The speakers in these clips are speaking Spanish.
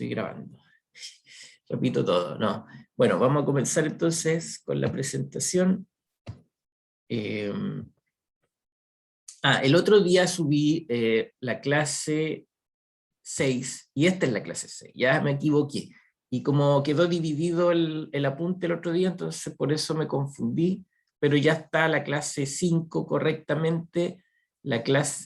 estoy grabando. Repito todo, no. Bueno, vamos a comenzar entonces con la presentación. El otro día subí la clase 6, y esta es la clase 6, ya me equivoqué. Y como quedó dividido el apunte el otro día, entonces por eso me confundí, pero ya está la clase 5 correctamente.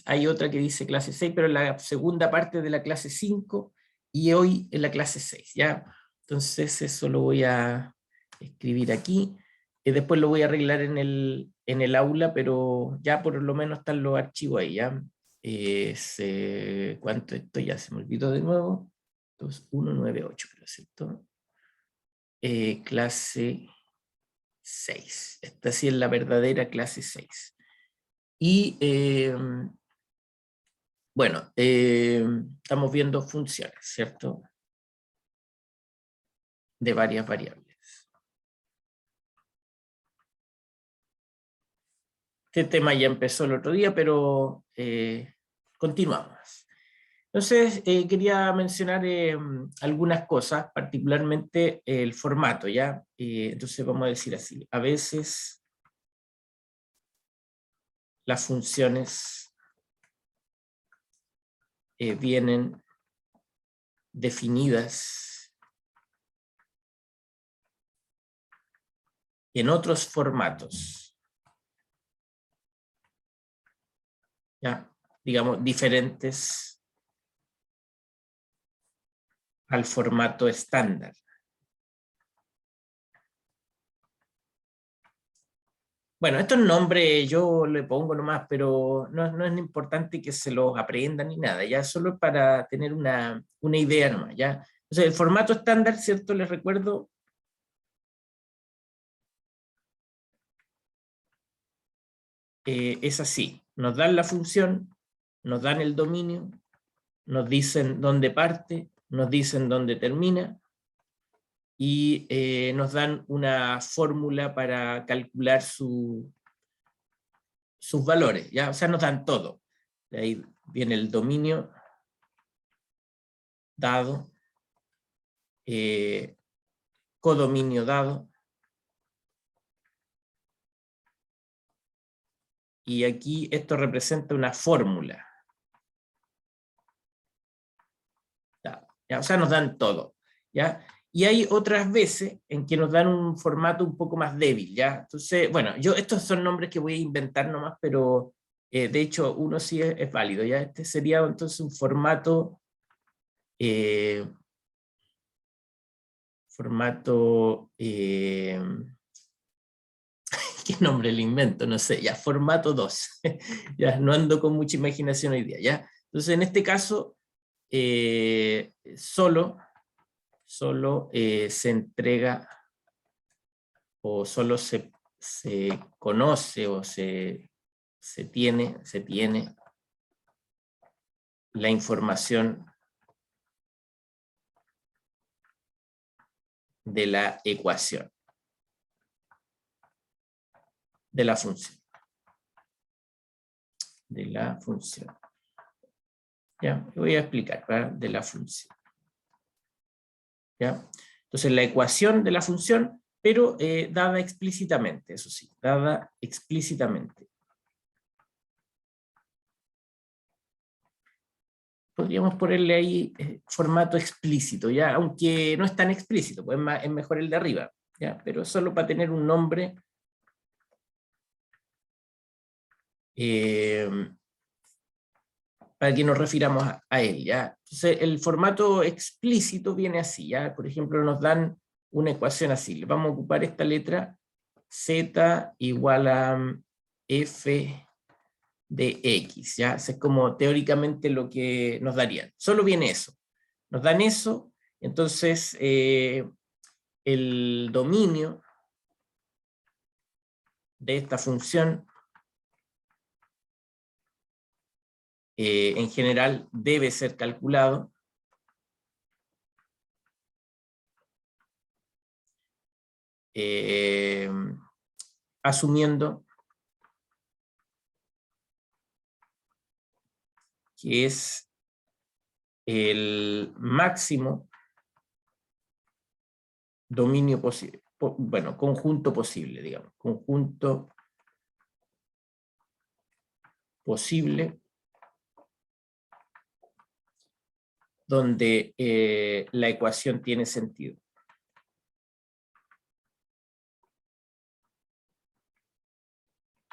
Hay otra que dice clase 6, pero la segunda parte de la clase 5, y hoy es la clase 6, ¿ya? Entonces eso lo voy a escribir aquí, y después lo voy a arreglar en el aula, pero ya por lo menos están los archivos ahí, ¿ya? ¿Cuánto esto? Ya se me olvidó de nuevo. 2198, creo, ¿cierto? Clase 6. Esta sí es la verdadera clase 6. Y bueno, estamos viendo funciones, ¿cierto? De varias variables. Este tema ya empezó el otro día, pero continuamos. Entonces, quería mencionar algunas cosas, particularmente el formato, ¿ya? Entonces vamos a decir así, a veces las funciones vienen definidas en otros formatos, ¿ya? Digamos, diferentes al formato estándar. Bueno, estos nombres yo le pongo nomás, pero no es importante que se los aprendan ni nada, ya solo para tener una idea nomás, ya. Entonces, el formato estándar, ¿cierto? Les recuerdo, es así. Nos dan la función, nos dan el dominio, nos dicen dónde parte, nos dicen dónde termina, y nos dan una fórmula para calcular sus valores, ¿ya? O sea, nos dan todo. De ahí viene el dominio dado, codominio dado, y aquí esto representa una fórmula. ¿Ya? O sea, nos dan todo, ¿ya? Y hay otras veces en que nos dan un formato un poco más débil, ¿ya? Entonces, bueno, estos son nombres que voy a inventar nomás, pero de hecho uno sí es válido, ¿ya? Este sería entonces un formato, ¿qué nombre le invento? No sé, ya, formato 2. Ya, no ando con mucha imaginación hoy día, ¿ya? Entonces, en este caso, solo se entrega, o solo se conoce, o se tiene la información de la ecuación, de la función. ¿Ya? Voy a explicar, ¿verdad? De la función. ¿Ya? Entonces, la ecuación de la función, pero dada explícitamente, eso sí, dada explícitamente. Podríamos ponerle ahí formato explícito, ¿ya? Aunque no es tan explícito, pues es mejor el de arriba, ¿ya? Pero solo para tener un nombre para que nos refiramos a él, ¿ya? Entonces, el formato explícito viene así, ¿ya? Por ejemplo, nos dan una ecuación así. Vamos a ocupar esta letra, z igual a f de x, ¿ya? Eso es como teóricamente lo que nos darían. Solo viene eso. Nos dan eso, entonces el dominio de esta función en general debe ser calculado asumiendo que es el máximo dominio posible, bueno, conjunto posible, digamos, conjunto posible donde la ecuación tiene sentido.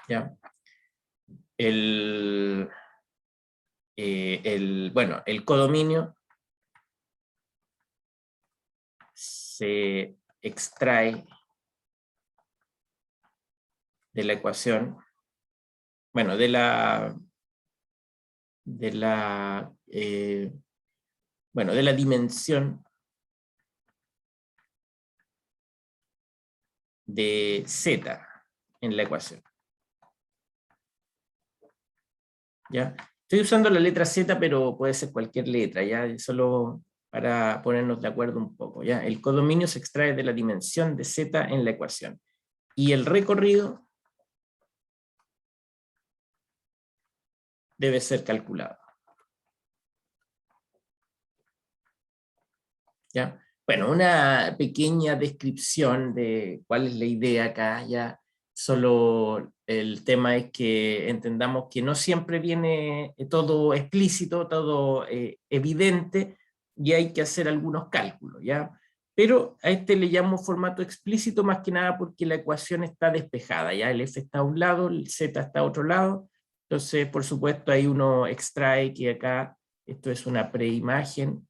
¿Ya? Bueno, el codominio se extrae de la ecuación, bueno, bueno, de la dimensión de z en la ecuación. ¿Ya? Estoy usando la letra z, pero puede ser cualquier letra, ¿ya? Solo para ponernos de acuerdo un poco, ¿ya? El codominio se extrae de la dimensión de z en la ecuación. Y el recorrido debe ser calculado. ¿Ya? Bueno, una pequeña descripción de cuál es la idea acá, ya. Solo el tema es que entendamos que no siempre viene todo explícito, todo evidente, y hay que hacer algunos cálculos, ¿ya? Pero a este le llamo formato explícito más que nada porque la ecuación está despejada, ¿ya? El f está a un lado, el z está a otro lado, entonces por supuesto ahí uno extrae que acá esto es una preimagen,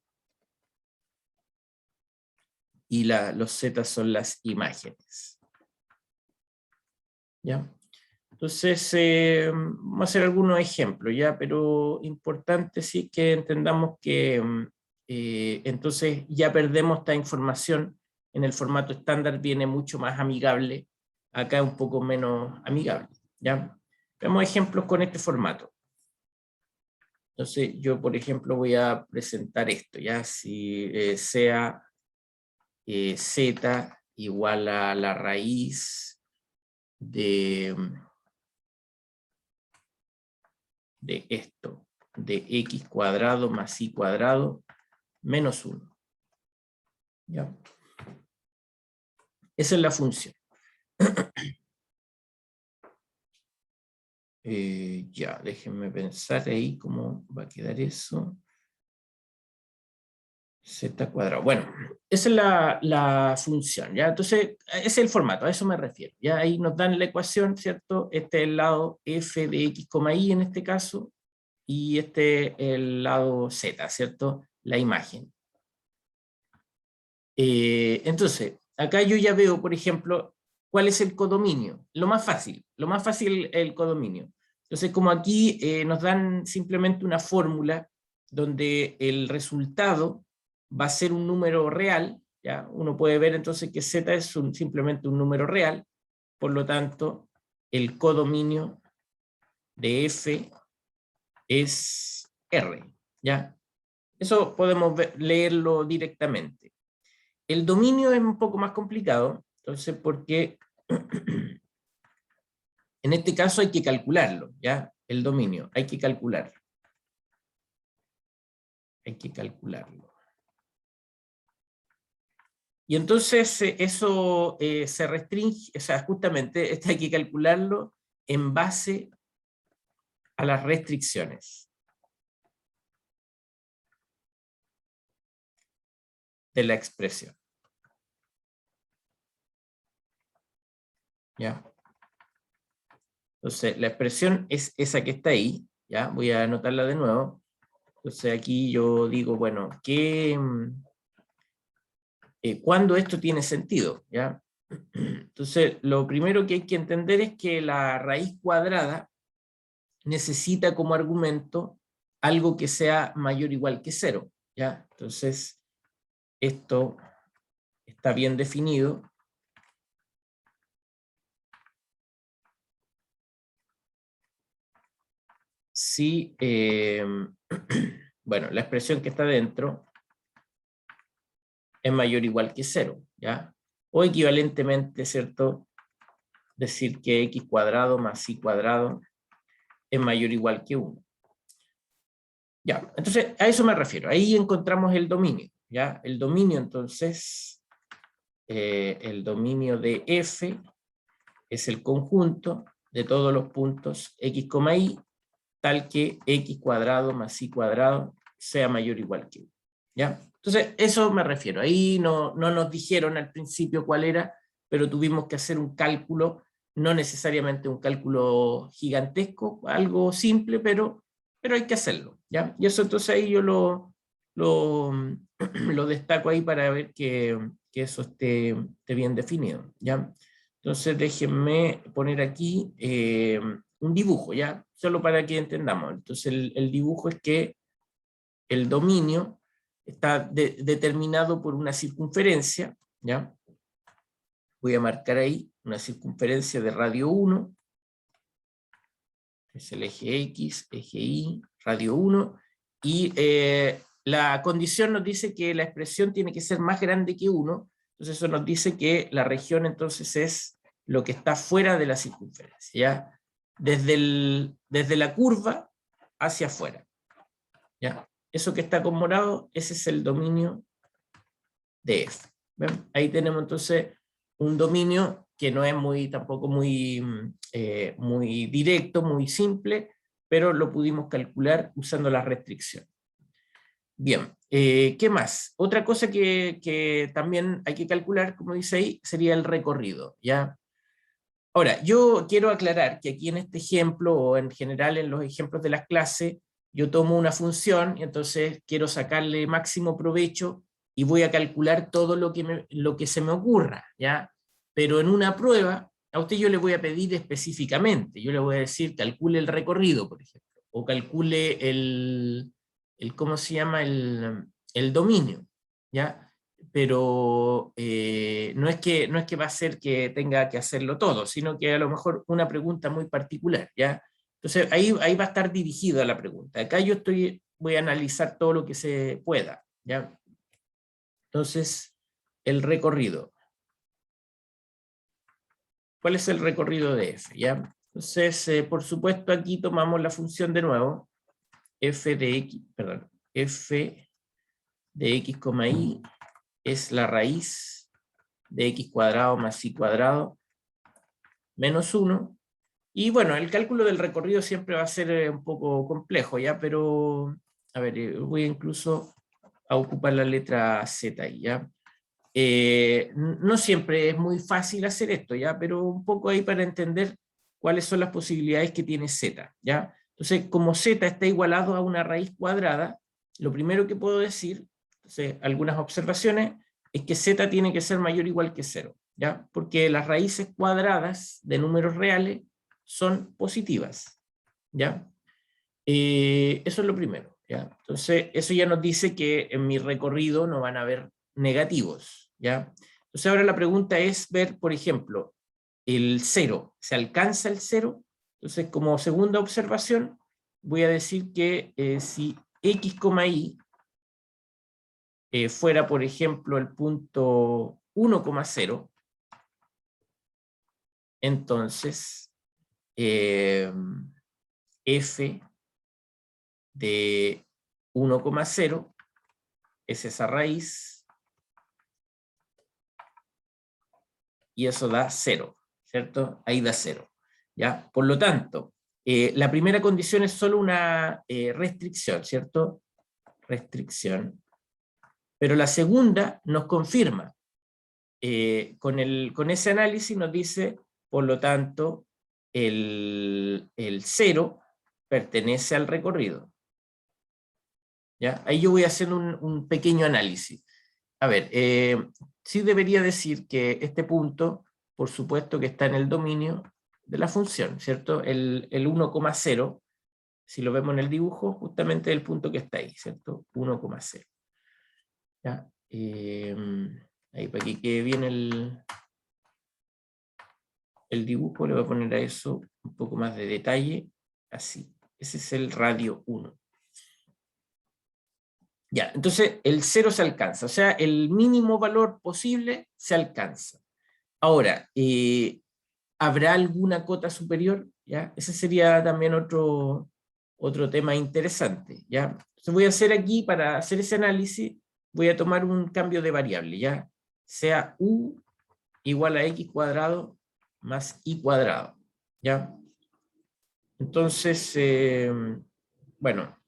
y los z son las imágenes. ¿Ya? Entonces, vamos a hacer algunos ejemplos, ¿ya? Pero importante sí que entendamos que entonces ya perdemos esta información en el formato estándar, viene mucho más amigable, acá es un poco menos amigable, ¿ya? Veamos ejemplos con este formato. Entonces, yo, por ejemplo, voy a presentar esto, ¿ya? Si sea z igual a la raíz de esto, de x cuadrado más y cuadrado menos 1. ¿Ya? Esa es la función. Ya, déjenme pensar ahí cómo va a quedar eso. Z cuadrado. Bueno, esa es la función, ¿ya? Entonces, ese es el formato, a eso me refiero. Ya ahí nos dan la ecuación, ¿cierto? Este es el lado f de x, y en este caso, y este es el lado z, ¿cierto? La imagen. Entonces, acá yo ya veo, por ejemplo, cuál es el codominio. Lo más fácil el codominio. Entonces, como aquí nos dan simplemente una fórmula donde el resultado va a ser un número real, ¿ya? Uno puede ver entonces que z es simplemente un número real, por lo tanto, el codominio de f es r, ¿ya? Eso podemos leerlo directamente. El dominio es un poco más complicado, entonces, porque en este caso hay que calcularlo, ¿ya? El dominio, hay que calcularlo. Hay que calcularlo. Y entonces eso se restringe, o sea, justamente hay que calcularlo en base a las restricciones de la expresión. ¿Ya? Entonces, la expresión es esa que está ahí, ¿ya? Voy a anotarla de nuevo. Entonces aquí yo digo, bueno, ¿cuándo esto tiene sentido? ¿Ya? Entonces, lo primero que hay que entender es que la raíz cuadrada necesita como argumento algo que sea mayor o igual que 0. ¿Ya? Entonces, esto está bien definido. Si, bueno, la expresión que está dentro es mayor o igual que 0, ¿ya? O equivalentemente, ¿cierto? Decir que x cuadrado más y cuadrado es mayor o igual que 1. Ya, entonces a eso me refiero. Ahí encontramos el dominio, ¿ya? El dominio, entonces, el dominio de F es el conjunto de todos los puntos x, y, tal que x cuadrado más y cuadrado sea mayor o igual que 1. ¿Ya? Entonces, eso me refiero. Ahí no nos dijeron al principio cuál era, pero tuvimos que hacer un cálculo, no necesariamente un cálculo gigantesco, algo simple, pero hay que hacerlo. ¿Ya? Y eso entonces ahí yo lo destaco ahí para ver que eso esté bien definido. ¿Ya? Entonces déjenme poner aquí un dibujo, ¿ya? Solo para que entendamos. Entonces el dibujo es que el dominio está determinado por una circunferencia, ¿ya? Voy a marcar ahí una circunferencia de radio 1, es el eje X, eje Y, radio 1, y la condición nos dice que la expresión tiene que ser más grande que 1, entonces eso nos dice que la región entonces es lo que está fuera de la circunferencia, ¿ya? Desde la curva hacia afuera, ¿ya? Eso que está con morado, ese es el dominio de F. ¿Ven? Ahí tenemos entonces un dominio que no es tampoco muy directo, muy simple, pero lo pudimos calcular usando la restricción. Bien, ¿qué más? Otra cosa que también hay que calcular, como dice ahí, sería el recorrido, ¿ya? Ahora, yo quiero aclarar que aquí en este ejemplo, o en general en los ejemplos de las clases, yo tomo una función y entonces quiero sacarle máximo provecho y voy a calcular todo lo que se me ocurra, ¿ya? Pero en una prueba, a usted yo le voy a pedir específicamente, yo le voy a decir, calcule el recorrido, por ejemplo, o calcule ¿cómo se llama? El dominio, ¿ya? Pero no es que va a ser que tenga que hacerlo todo, sino que a lo mejor una pregunta muy particular, ¿ya? Entonces ahí va a estar dirigida la pregunta. Acá yo voy a analizar todo lo que se pueda, ¿ya? Entonces, el recorrido. ¿Cuál es el recorrido de f? ¿Ya? Entonces, por supuesto, aquí tomamos la función de nuevo, f de x de x, y es la raíz de x cuadrado más y cuadrado menos 1. Y bueno, el cálculo del recorrido siempre va a ser un poco complejo, ¿ya? Pero, a ver, voy incluso a ocupar la letra z ahí, ¿ya? No siempre es muy fácil hacer esto, ¿ya? Pero un poco ahí para entender cuáles son las posibilidades que tiene z, ¿ya? Entonces, como z está igualado a una raíz cuadrada, lo primero que puedo decir, entonces, algunas observaciones, es que z tiene que ser mayor o igual que 0, ¿ya? Porque las raíces cuadradas de números reales son positivas, ¿ya? Eso es lo primero, ¿ya? Entonces, eso ya nos dice que en mi recorrido no van a haber negativos, ¿ya? Entonces ahora la pregunta es ver, por ejemplo, el 0, ¿se alcanza el 0? Entonces, como segunda observación, voy a decir que si x, y fuera, por ejemplo, el punto 1,0, entonces f de 1,0 es esa raíz, y eso da 0, ¿cierto? Ahí da 0, ¿ya? Por lo tanto, la primera condición es solo una restricción, ¿cierto? Restricción. Pero la segunda nos confirma. Con ese análisis nos dice, por lo tanto, el 0 pertenece al recorrido, ¿ya? Ahí yo voy a hacer un pequeño análisis. A ver, sí debería decir que este punto, por supuesto que está en el dominio de la función, ¿cierto? El 1,0, si lo vemos en el dibujo, justamente el punto que está ahí, ¿cierto? 1,0. ¿Ya? Ahí para que quede bien el dibujo, le voy a poner a eso un poco más de detalle, así. Ese es el radio 1. Ya, entonces el 0 se alcanza, o sea, el mínimo valor posible se alcanza. Ahora, ¿habrá alguna cota superior? ¿Ya? Ese sería también otro tema interesante, ¿ya? Entonces voy a hacer aquí, para hacer ese análisis, voy a tomar un cambio de variable, ¿ya? sea u igual a x cuadrado más y cuadrado, ¿ya? Entonces, bueno,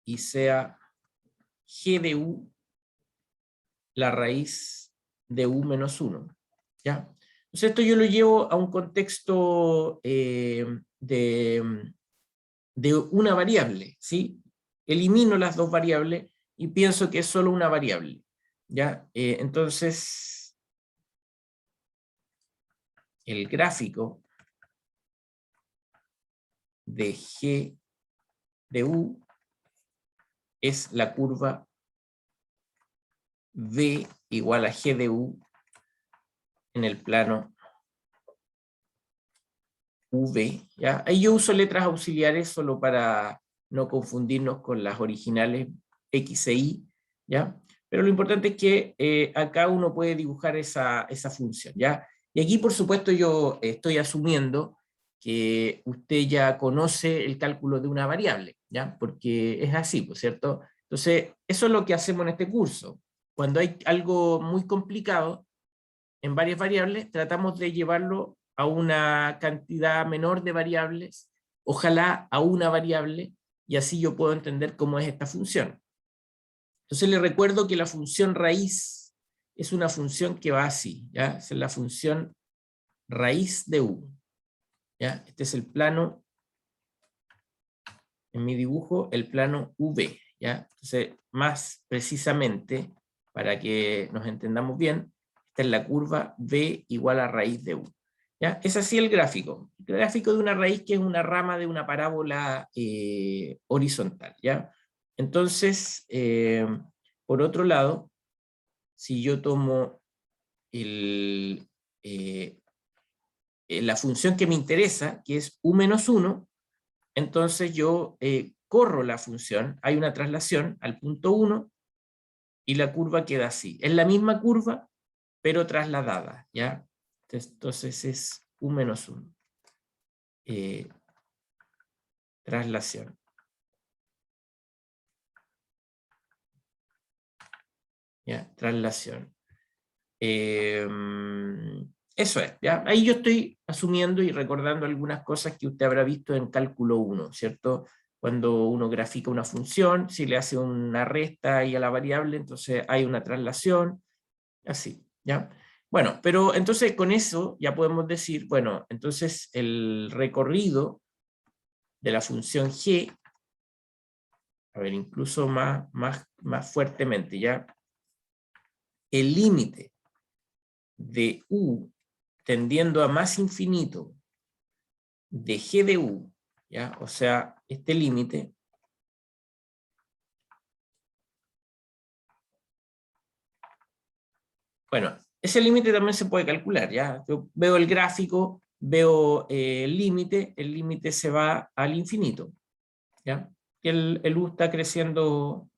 y sea g de u la raíz de u menos 1, ¿ya? Entonces esto yo lo llevo a un contexto de una variable, ¿sí? Elimino las dos variables y pienso que es solo una variable, ¿ya? Entonces, el gráfico de g de u es la curva v igual a g de u en el plano v, ¿ya? Ahí yo uso letras auxiliares solo para no confundirnos con las originales x e y, ¿ya? Pero lo importante es que acá uno puede dibujar esa función, ¿ya? Y aquí, por supuesto, yo estoy asumiendo que usted ya conoce el cálculo de una variable, ¿ya? Porque es así, ¿por cierto? Entonces, eso es lo que hacemos en este curso. Cuando hay algo muy complicado, en varias variables, tratamos de llevarlo a una cantidad menor de variables, ojalá a una variable, y así yo puedo entender cómo es esta función. Entonces les recuerdo que la función raíz es una función que va así, ¿ya? Es la función raíz de u, ¿ya? Este es el plano, en mi dibujo, el plano v, ¿ya? Entonces, más precisamente, para que nos entendamos bien, esta es la curva v igual a raíz de u, ¿ya? Es así el gráfico de una raíz que es una rama de una parábola horizontal, ¿ya? Entonces, por otro lado, si yo tomo la función que me interesa, que es u menos 1, entonces yo corro la función, hay una traslación al punto 1 y la curva queda así. Es la misma curva, pero trasladada, ¿ya? Entonces es u menos 1. Traslación. ¿Ya? Traslación. Eso es, ¿ya? Ahí yo estoy asumiendo y recordando algunas cosas que usted habrá visto en cálculo 1, ¿cierto? Cuando uno grafica una función, si le hace una resta ahí a la variable, entonces hay una traslación, así, ¿ya? Bueno, pero entonces con eso ya podemos decir, bueno, entonces el recorrido de la función g, a ver, incluso más fuertemente, ¿ya? El límite de u tendiendo a más infinito de g de u, ¿ya? O sea, este límite bueno, ese límite también se puede calcular, ¿ya? Yo veo el gráfico, veo el límite se va al infinito, ¿ya? Y el u está creciendo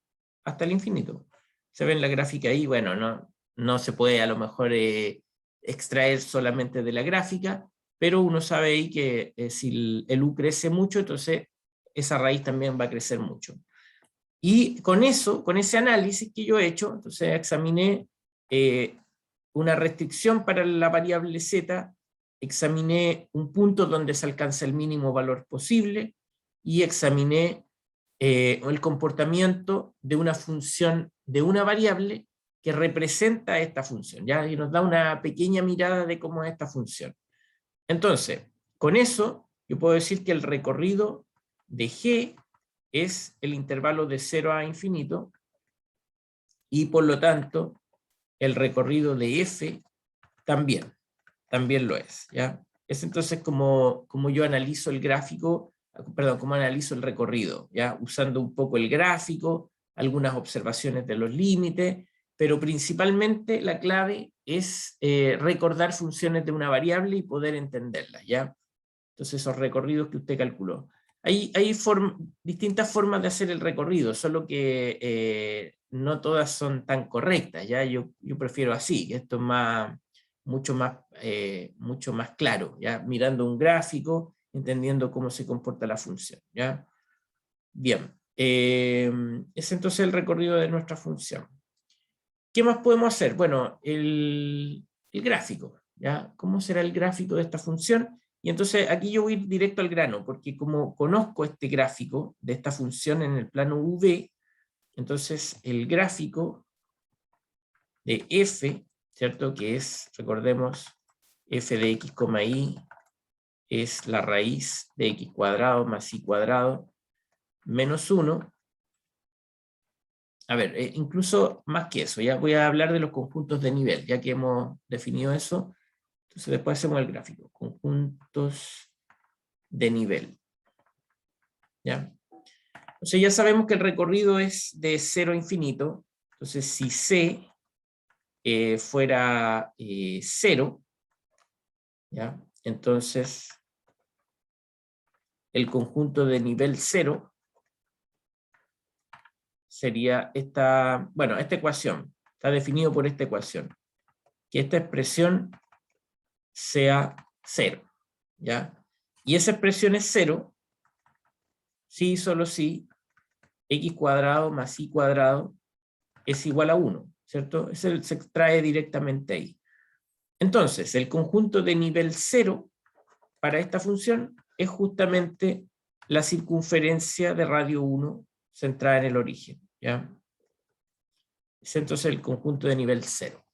hasta el infinito. Se ve en la gráfica ahí, bueno, no se puede a lo mejor extraer solamente de la gráfica, pero uno sabe ahí que si el u crece mucho, entonces esa raíz también va a crecer mucho. Y con eso, con ese análisis que yo he hecho, entonces examiné una restricción para la variable z, examiné un punto donde se alcanza el mínimo valor posible, y examiné el comportamiento de una función, de una variable que representa esta función, ¿ya? Y nos da una pequeña mirada de cómo es esta función. Entonces, con eso, yo puedo decir que el recorrido de G es el intervalo de 0 a infinito, y por lo tanto, el recorrido de F también lo es, ¿ya? Es entonces como yo analizo el gráfico, perdón, como analizo el recorrido, ¿ya? Usando un poco el gráfico, algunas observaciones de los límites, pero principalmente la clave es recordar funciones de una variable y poder entenderlas, ¿ya? Entonces esos recorridos que usted calculó. Hay distintas formas de hacer el recorrido, solo que no todas son tan correctas, ¿ya? Yo prefiero así, que esto es mucho más claro, ¿ya? Mirando un gráfico, entendiendo cómo se comporta la función, ¿ya? Bien, es entonces el recorrido de nuestra función. ¿Qué más podemos hacer? Bueno, el gráfico, ¿ya? ¿Cómo será el gráfico de esta función? Y entonces aquí yo voy a ir directo al grano, porque como conozco este gráfico de esta función en el plano V, entonces el gráfico de f, ¿cierto? Que es, recordemos, f de x, y es la raíz de x cuadrado más y cuadrado menos 1. A ver, incluso más que eso, ya voy a hablar de los conjuntos de nivel, ya que hemos definido eso. Entonces después hacemos el gráfico, conjuntos de nivel. ¿Ya? Entonces ya sabemos que el recorrido es de 0 a infinito. Entonces si C fuera 0, ¿ya? Entonces el conjunto de nivel 0 sería esta, bueno, esta ecuación. Está definido por esta ecuación. Que esta expresión sea 0. ¿Ya? Y esa expresión es 0 si, solo si, x cuadrado más y cuadrado es igual a 1, ¿cierto? Se extrae directamente ahí. Entonces, el conjunto de nivel 0 para esta función es justamente la circunferencia de radio 1 centrada en el origen, ¿ya? Es entonces el conjunto de nivel 0.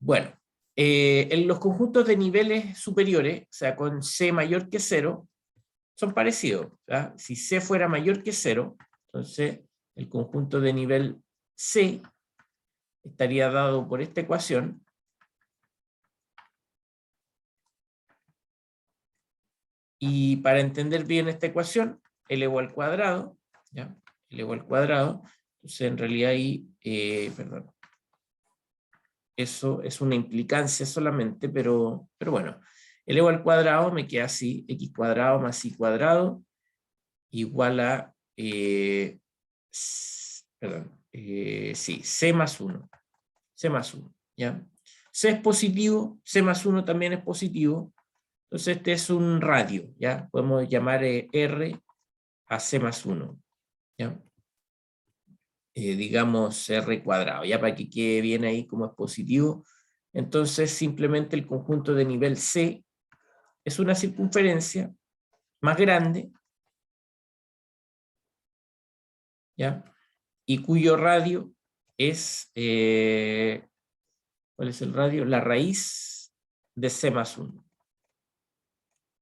Bueno, en los conjuntos de niveles superiores, o sea, con C mayor que 0, son parecidos, ¿ya? Si C fuera mayor que 0, entonces el conjunto de nivel C estaría dado por esta ecuación. Y para entender bien esta ecuación, elevó al cuadrado, ¿ya? Elevó al cuadrado, entonces en realidad ahí, perdón, eso es una implicancia solamente, pero bueno, elevo al cuadrado me queda así, x cuadrado más y cuadrado igual a, sí, c más 1, c más 1, ¿ya? C es positivo, c más 1 también es positivo, entonces este es un radio, ¿ya? Podemos llamar R a c más 1, ¿ya? Digamos R cuadrado, ya para que quede bien ahí como es positivo. Entonces simplemente el conjunto de nivel C es una circunferencia más grande, ¿ya? Y cuyo radio es, ¿cuál es el radio? La raíz de C más 1.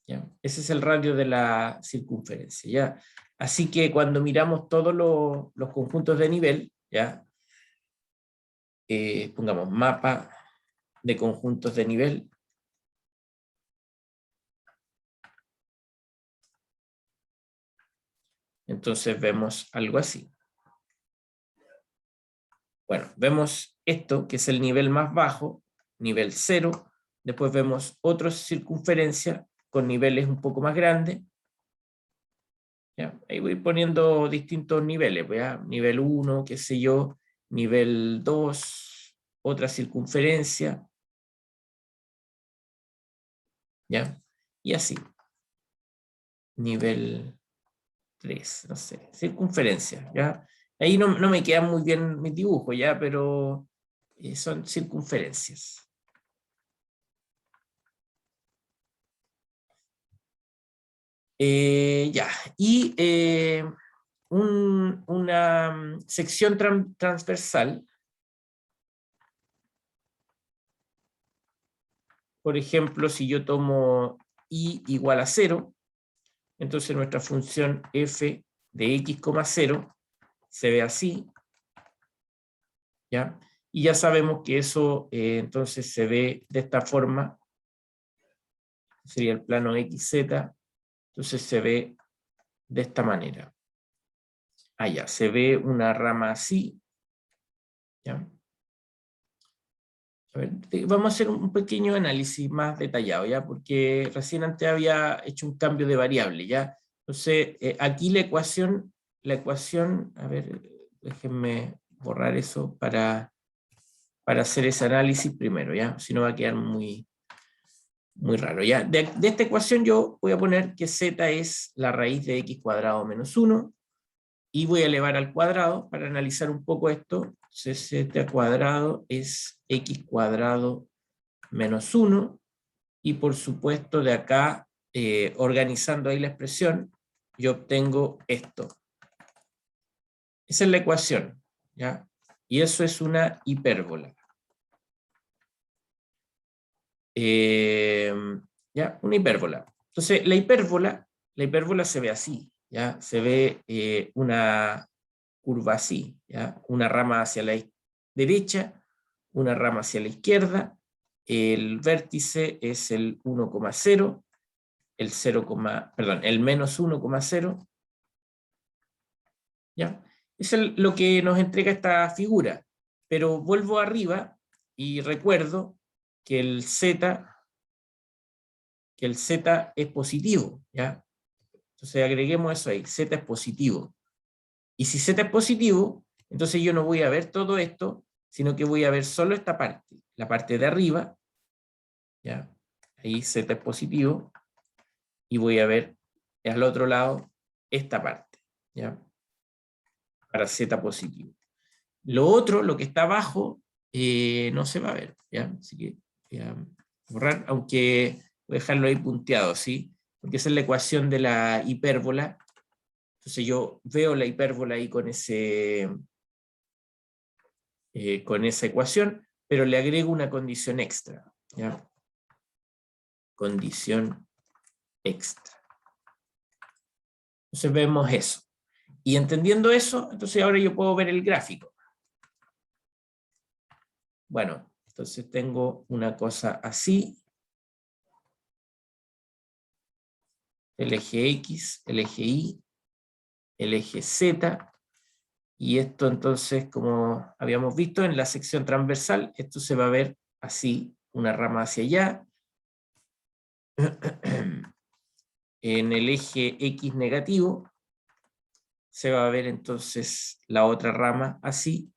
¿Ya? Ese es el radio de la circunferencia, ¿ya? Así que cuando miramos todos los conjuntos de nivel, ¿ya? Pongamos mapa de conjuntos de nivel. Entonces vemos algo así. Bueno, vemos esto, que es el nivel más bajo, nivel 0. Después vemos otras circunferencias con niveles un poco más grandes. ¿Ya? Ahí voy poniendo distintos niveles, ¿ya? Nivel 1, qué sé yo, nivel 2, otra circunferencia. ¿Ya? Y así. Nivel 3, no sé, circunferencia, ¿ya? Ahí no me quedan muy bien mis dibujos, ¿ya? Pero son circunferencias. Ya, y una sección transversal, por ejemplo, si yo tomo y igual a 0, entonces nuestra función f de x, 0 se ve así, ¿ya? Y ya sabemos que eso entonces se ve de esta forma, sería el plano xz, entonces se ve de esta manera. Allá, se ve una rama así, ¿ya? A ver, vamos a hacer un pequeño análisis más detallado, ¿ya? Porque recién antes había hecho un cambio de variable, ¿ya? Entonces, aquí la ecuación, a ver, déjenme borrar eso para hacer ese análisis primero, ¿ya? Si no va a quedar muy raro, ¿ya? De esta ecuación yo voy a poner que z es la raíz de x cuadrado menos 1, y voy a elevar al cuadrado para analizar un poco esto. Entonces, z al cuadrado es x cuadrado menos 1, y por supuesto de acá, organizando ahí la expresión, yo obtengo esto. Esa es la ecuación, ¿ya? Y eso es una hipérbola. ¿Ya? Una hipérbola. Entonces, la hipérbola se ve así, ¿ya? Se ve una curva así, ¿ya? Una rama hacia la derecha, una rama hacia la izquierda, el vértice es el 1,0, el 0, perdón, el menos 1,0, ¿ya? Es lo que nos entrega esta figura, pero vuelvo arriba y recuerdo que el z es positivo, ¿ya? Entonces agreguemos eso ahí, z es positivo. Y si z es positivo, entonces yo no voy a ver todo esto, sino que voy a ver solo esta parte, la parte de arriba, ¿ya? Ahí z es positivo, y voy a ver al otro lado esta parte, ¿ya? Para z positivo. Lo otro, lo que está abajo, no se va a ver, ¿ya? Así que voy a borrar, aunque voy a dejarlo ahí punteado, ¿sí? Porque esa es la ecuación de la hipérbola. Entonces yo veo la hipérbola ahí con esa ecuación, pero le agrego una condición extra, ¿ya? Condición extra. Entonces vemos eso. Y entendiendo eso, entonces ahora yo puedo ver el gráfico. Bueno, entonces tengo una cosa así. El eje X, el eje Y, el eje Z. Y esto entonces, como habíamos visto en la sección transversal, esto se va a ver así, una rama hacia allá. En el eje X negativo se va a ver entonces la otra rama así,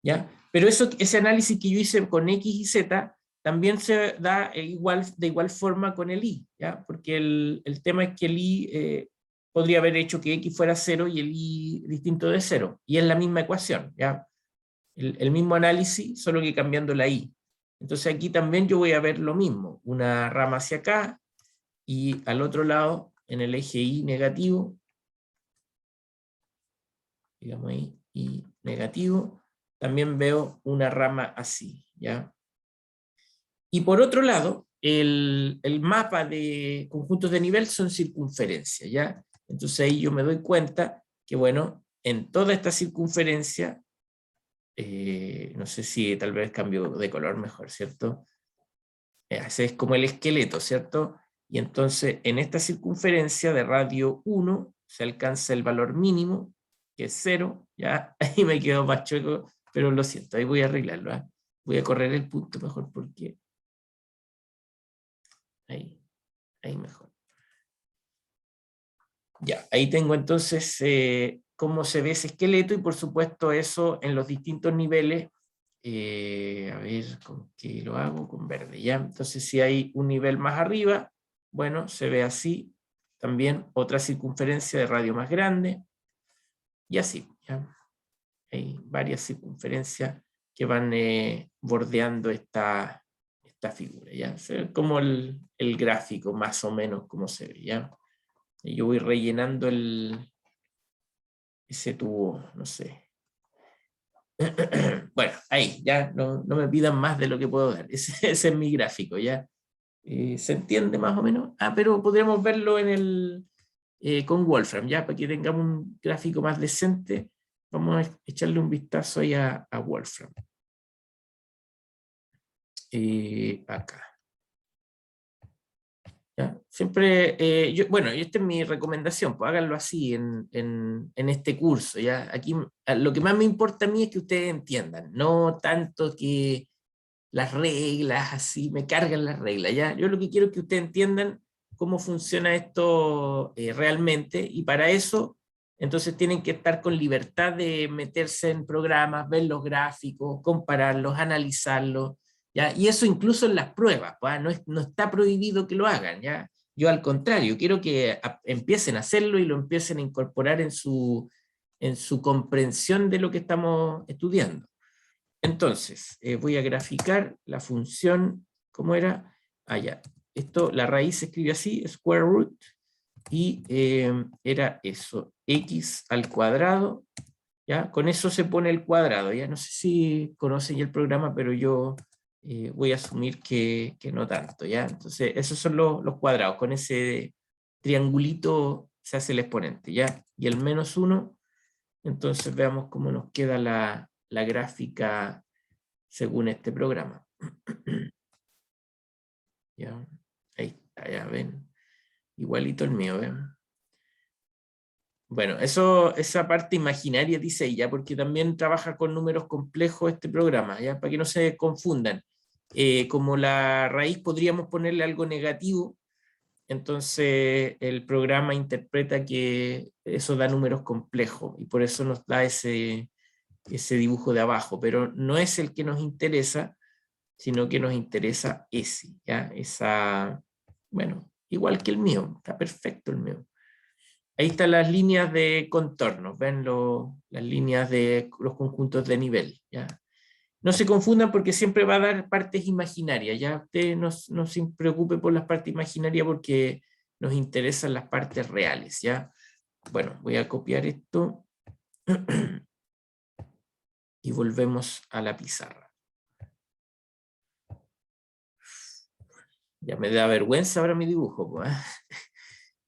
¿ya? Pero ese análisis que yo hice con X y Z también se da de igual forma con el Y, ¿ya? Porque el tema es que el Y podría haber hecho que X fuera 0 y el Y distinto de 0, y es la misma ecuación, ¿ya? El mismo análisis, solo que cambiando la Y. Entonces aquí también yo voy a ver lo mismo, una rama hacia acá, y al otro lado, en el eje Y negativo, digamos ahí, Y negativo, también veo una rama así, ¿ya? Y por otro lado, el mapa de conjuntos de nivel son circunferencias, ¿ya? Entonces ahí yo me doy cuenta que, bueno, en toda esta circunferencia, no sé si tal vez cambio de color mejor, ¿cierto? Ese es como el esqueleto, ¿cierto? Y entonces en esta circunferencia de radio 1 se alcanza el valor mínimo, que es 0, ¿ya? Ahí me quedo más chueco, pero lo siento, ahí voy a arreglarlo, ¿eh? Voy a correr el punto mejor porque... Ahí mejor. Ya, ahí tengo entonces cómo se ve ese esqueleto, y por supuesto eso en los distintos niveles. A ver, ¿con qué lo hago? Con verde, ¿ya? Entonces si hay un nivel más arriba, bueno, se ve así. También otra circunferencia de radio más grande, y así, ¿ya? Hay varias circunferencias que van bordeando esta figura, ¿ya? Se ve como el gráfico, más o menos, como se ve, ¿ya? Y yo voy rellenando ese tubo, no sé. Bueno, ahí, ya, no me pidan más de lo que puedo dar. Ese es mi gráfico, ¿ya? ¿Se entiende más o menos? Ah, pero podríamos verlo con Wolfram, ¿ya? Para que tengamos un gráfico más decente, vamos a echarle un vistazo ahí a Wolfram. Acá. ¿Ya? Siempre, bueno, y esta es mi recomendación, pues háganlo así en este curso, ¿ya? Aquí lo que más me importa a mí es que ustedes entiendan, no tanto que las reglas, así, me cargan las reglas, ¿ya? Yo lo que quiero es que ustedes entiendan cómo funciona esto realmente, y para eso, entonces tienen que estar con libertad de meterse en programas, ver los gráficos, compararlos, analizarlos, ¿ya? Y eso incluso en las pruebas, ¿ya? No está prohibido que lo hagan, ¿ya? Yo al contrario, quiero que empiecen a hacerlo y lo empiecen a incorporar en su comprensión de lo que estamos estudiando. Entonces, voy a graficar la función, ¿cómo era? Ya. Esto, la raíz se escribe así, square root, y era eso, x al cuadrado, ¿ya? Con eso se pone el cuadrado, ya no sé si conocen ya el programa, pero yo voy a asumir que no tanto, ¿ya? Entonces, esos son los cuadrados, con ese triangulito se hace el exponente, ¿ya? Y el -1, entonces veamos cómo nos queda la gráfica según este programa. ¿Ya? Ahí está, ya ven. Igualito el mío, ¿ven? Bueno, esa parte imaginaria dice ella, porque también trabaja con números complejos este programa, ¿ya? Para que no se confundan. Como la raíz podríamos ponerle algo negativo, entonces el programa interpreta que eso da números complejos y por eso nos da ese dibujo de abajo, pero no es el que nos interesa, sino que nos interesa ese, ¿ya? Bueno, igual que el mío, está perfecto el mío. Ahí están las líneas de contorno, ven las líneas de los conjuntos de nivel, ¿ya? No se confundan porque siempre va a dar partes imaginarias, ya usted no se preocupe por las partes imaginarias porque nos interesan las partes reales, ¿ya? Bueno, voy a copiar esto y volvemos a la pizarra. Ya me da vergüenza ahora mi dibujo, pues, ¿eh?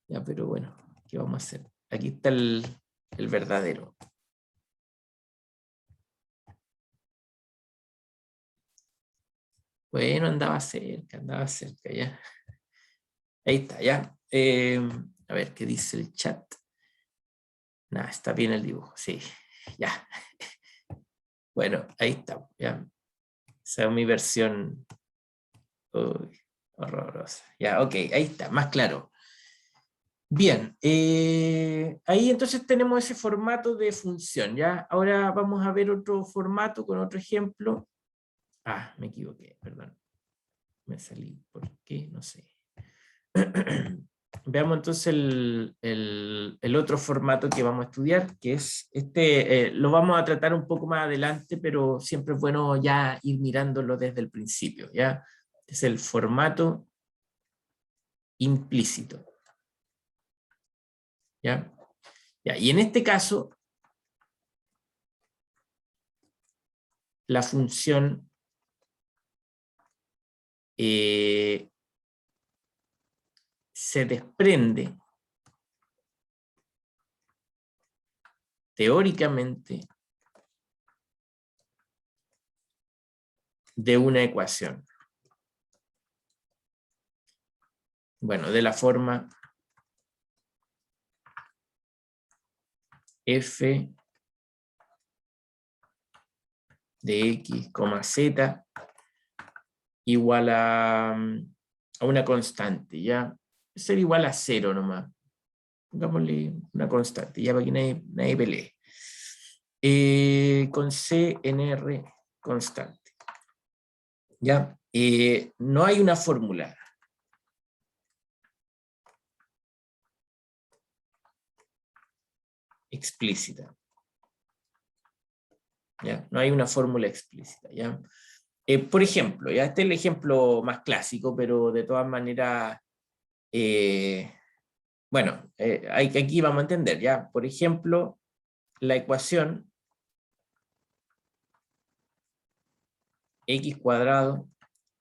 Ya, pero bueno, ¿qué vamos a hacer? Aquí está el verdadero. Bueno, andaba cerca, ya. Ahí está, ya. A ver, ¿qué dice el chat? Nada, está bien el dibujo, sí, ya. Bueno, ahí está, ya. Esa es mi versión. Uy, horrorosa. Ya, ok, ahí está, más claro. Bien, ahí entonces tenemos ese formato de función, ¿ya? Ahora vamos a ver otro formato con otro ejemplo. Me equivoqué, perdón. Me salí, ¿por qué? No sé. Veamos entonces el otro formato que vamos a estudiar, que es este, lo vamos a tratar un poco más adelante, pero siempre es bueno ya ir mirándolo desde el principio, ¿ya? Es el formato implícito. ¿Ya? Ya, y en este caso, la función se desprende teóricamente de una ecuación. Bueno, de la forma f de x, z igual a una constante, ¿ya? Ser igual a 0 nomás. Pongámosle una constante, ya para que nadie pelee. Con CNR constante. ¿Ya? No hay una fórmula. Explícita. ¿Ya? No hay una fórmula explícita, ¿ya? Por ejemplo, ya este es el ejemplo más clásico, pero de todas maneras, bueno, aquí vamos a entender, ¿ya? Por ejemplo, la ecuación x cuadrado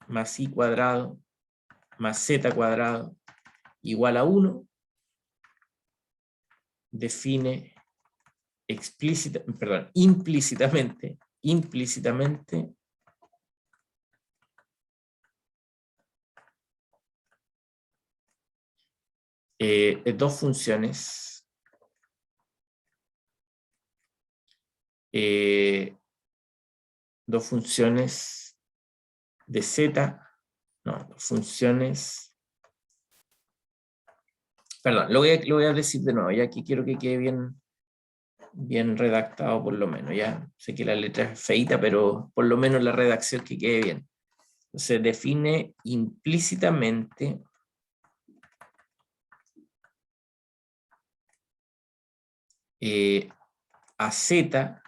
más y cuadrado más z cuadrado igual a 1 define implícitamente dos funciones de z, no, funciones, perdón, lo voy a decir de nuevo, ya aquí quiero que quede bien redactado por lo menos, ya sé que la letra es feita, pero por lo menos la redacción que quede bien. Se define implícitamente a z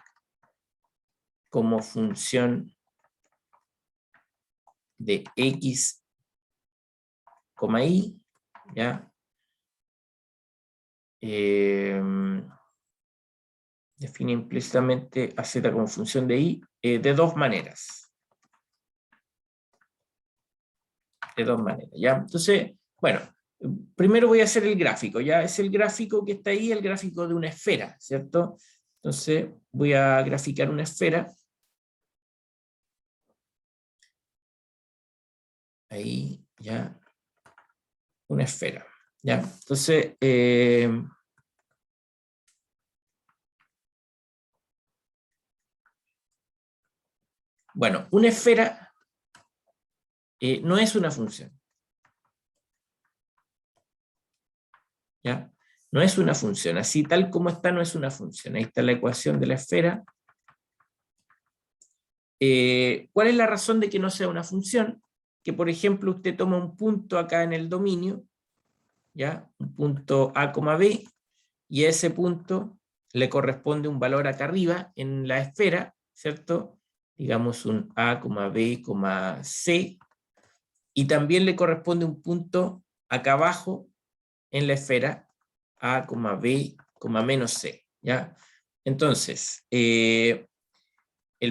como función de x, y, ¿ya? Define implícitamente a z como función de y de dos maneras. De dos maneras, ¿ya? Entonces, bueno, primero voy a hacer el gráfico, ¿ya? Es el gráfico que está ahí, el gráfico de una esfera, ¿cierto? Entonces, voy a graficar una esfera. Ahí, ya. Una esfera, ¿ya? Entonces, bueno, una esfera no es una función. ¿Ya? No es una función, así tal como está no es una función. Ahí está la ecuación de la esfera. ¿Cuál es la razón de que no sea una función? Que por ejemplo usted toma un punto acá en el dominio, ¿ya? Un punto A, B, y a ese punto le corresponde un valor acá arriba en la esfera, ¿cierto? Digamos un A, B, C, y también le corresponde un punto acá abajo en la esfera, A, B, menos C, ¿ya? Entonces, el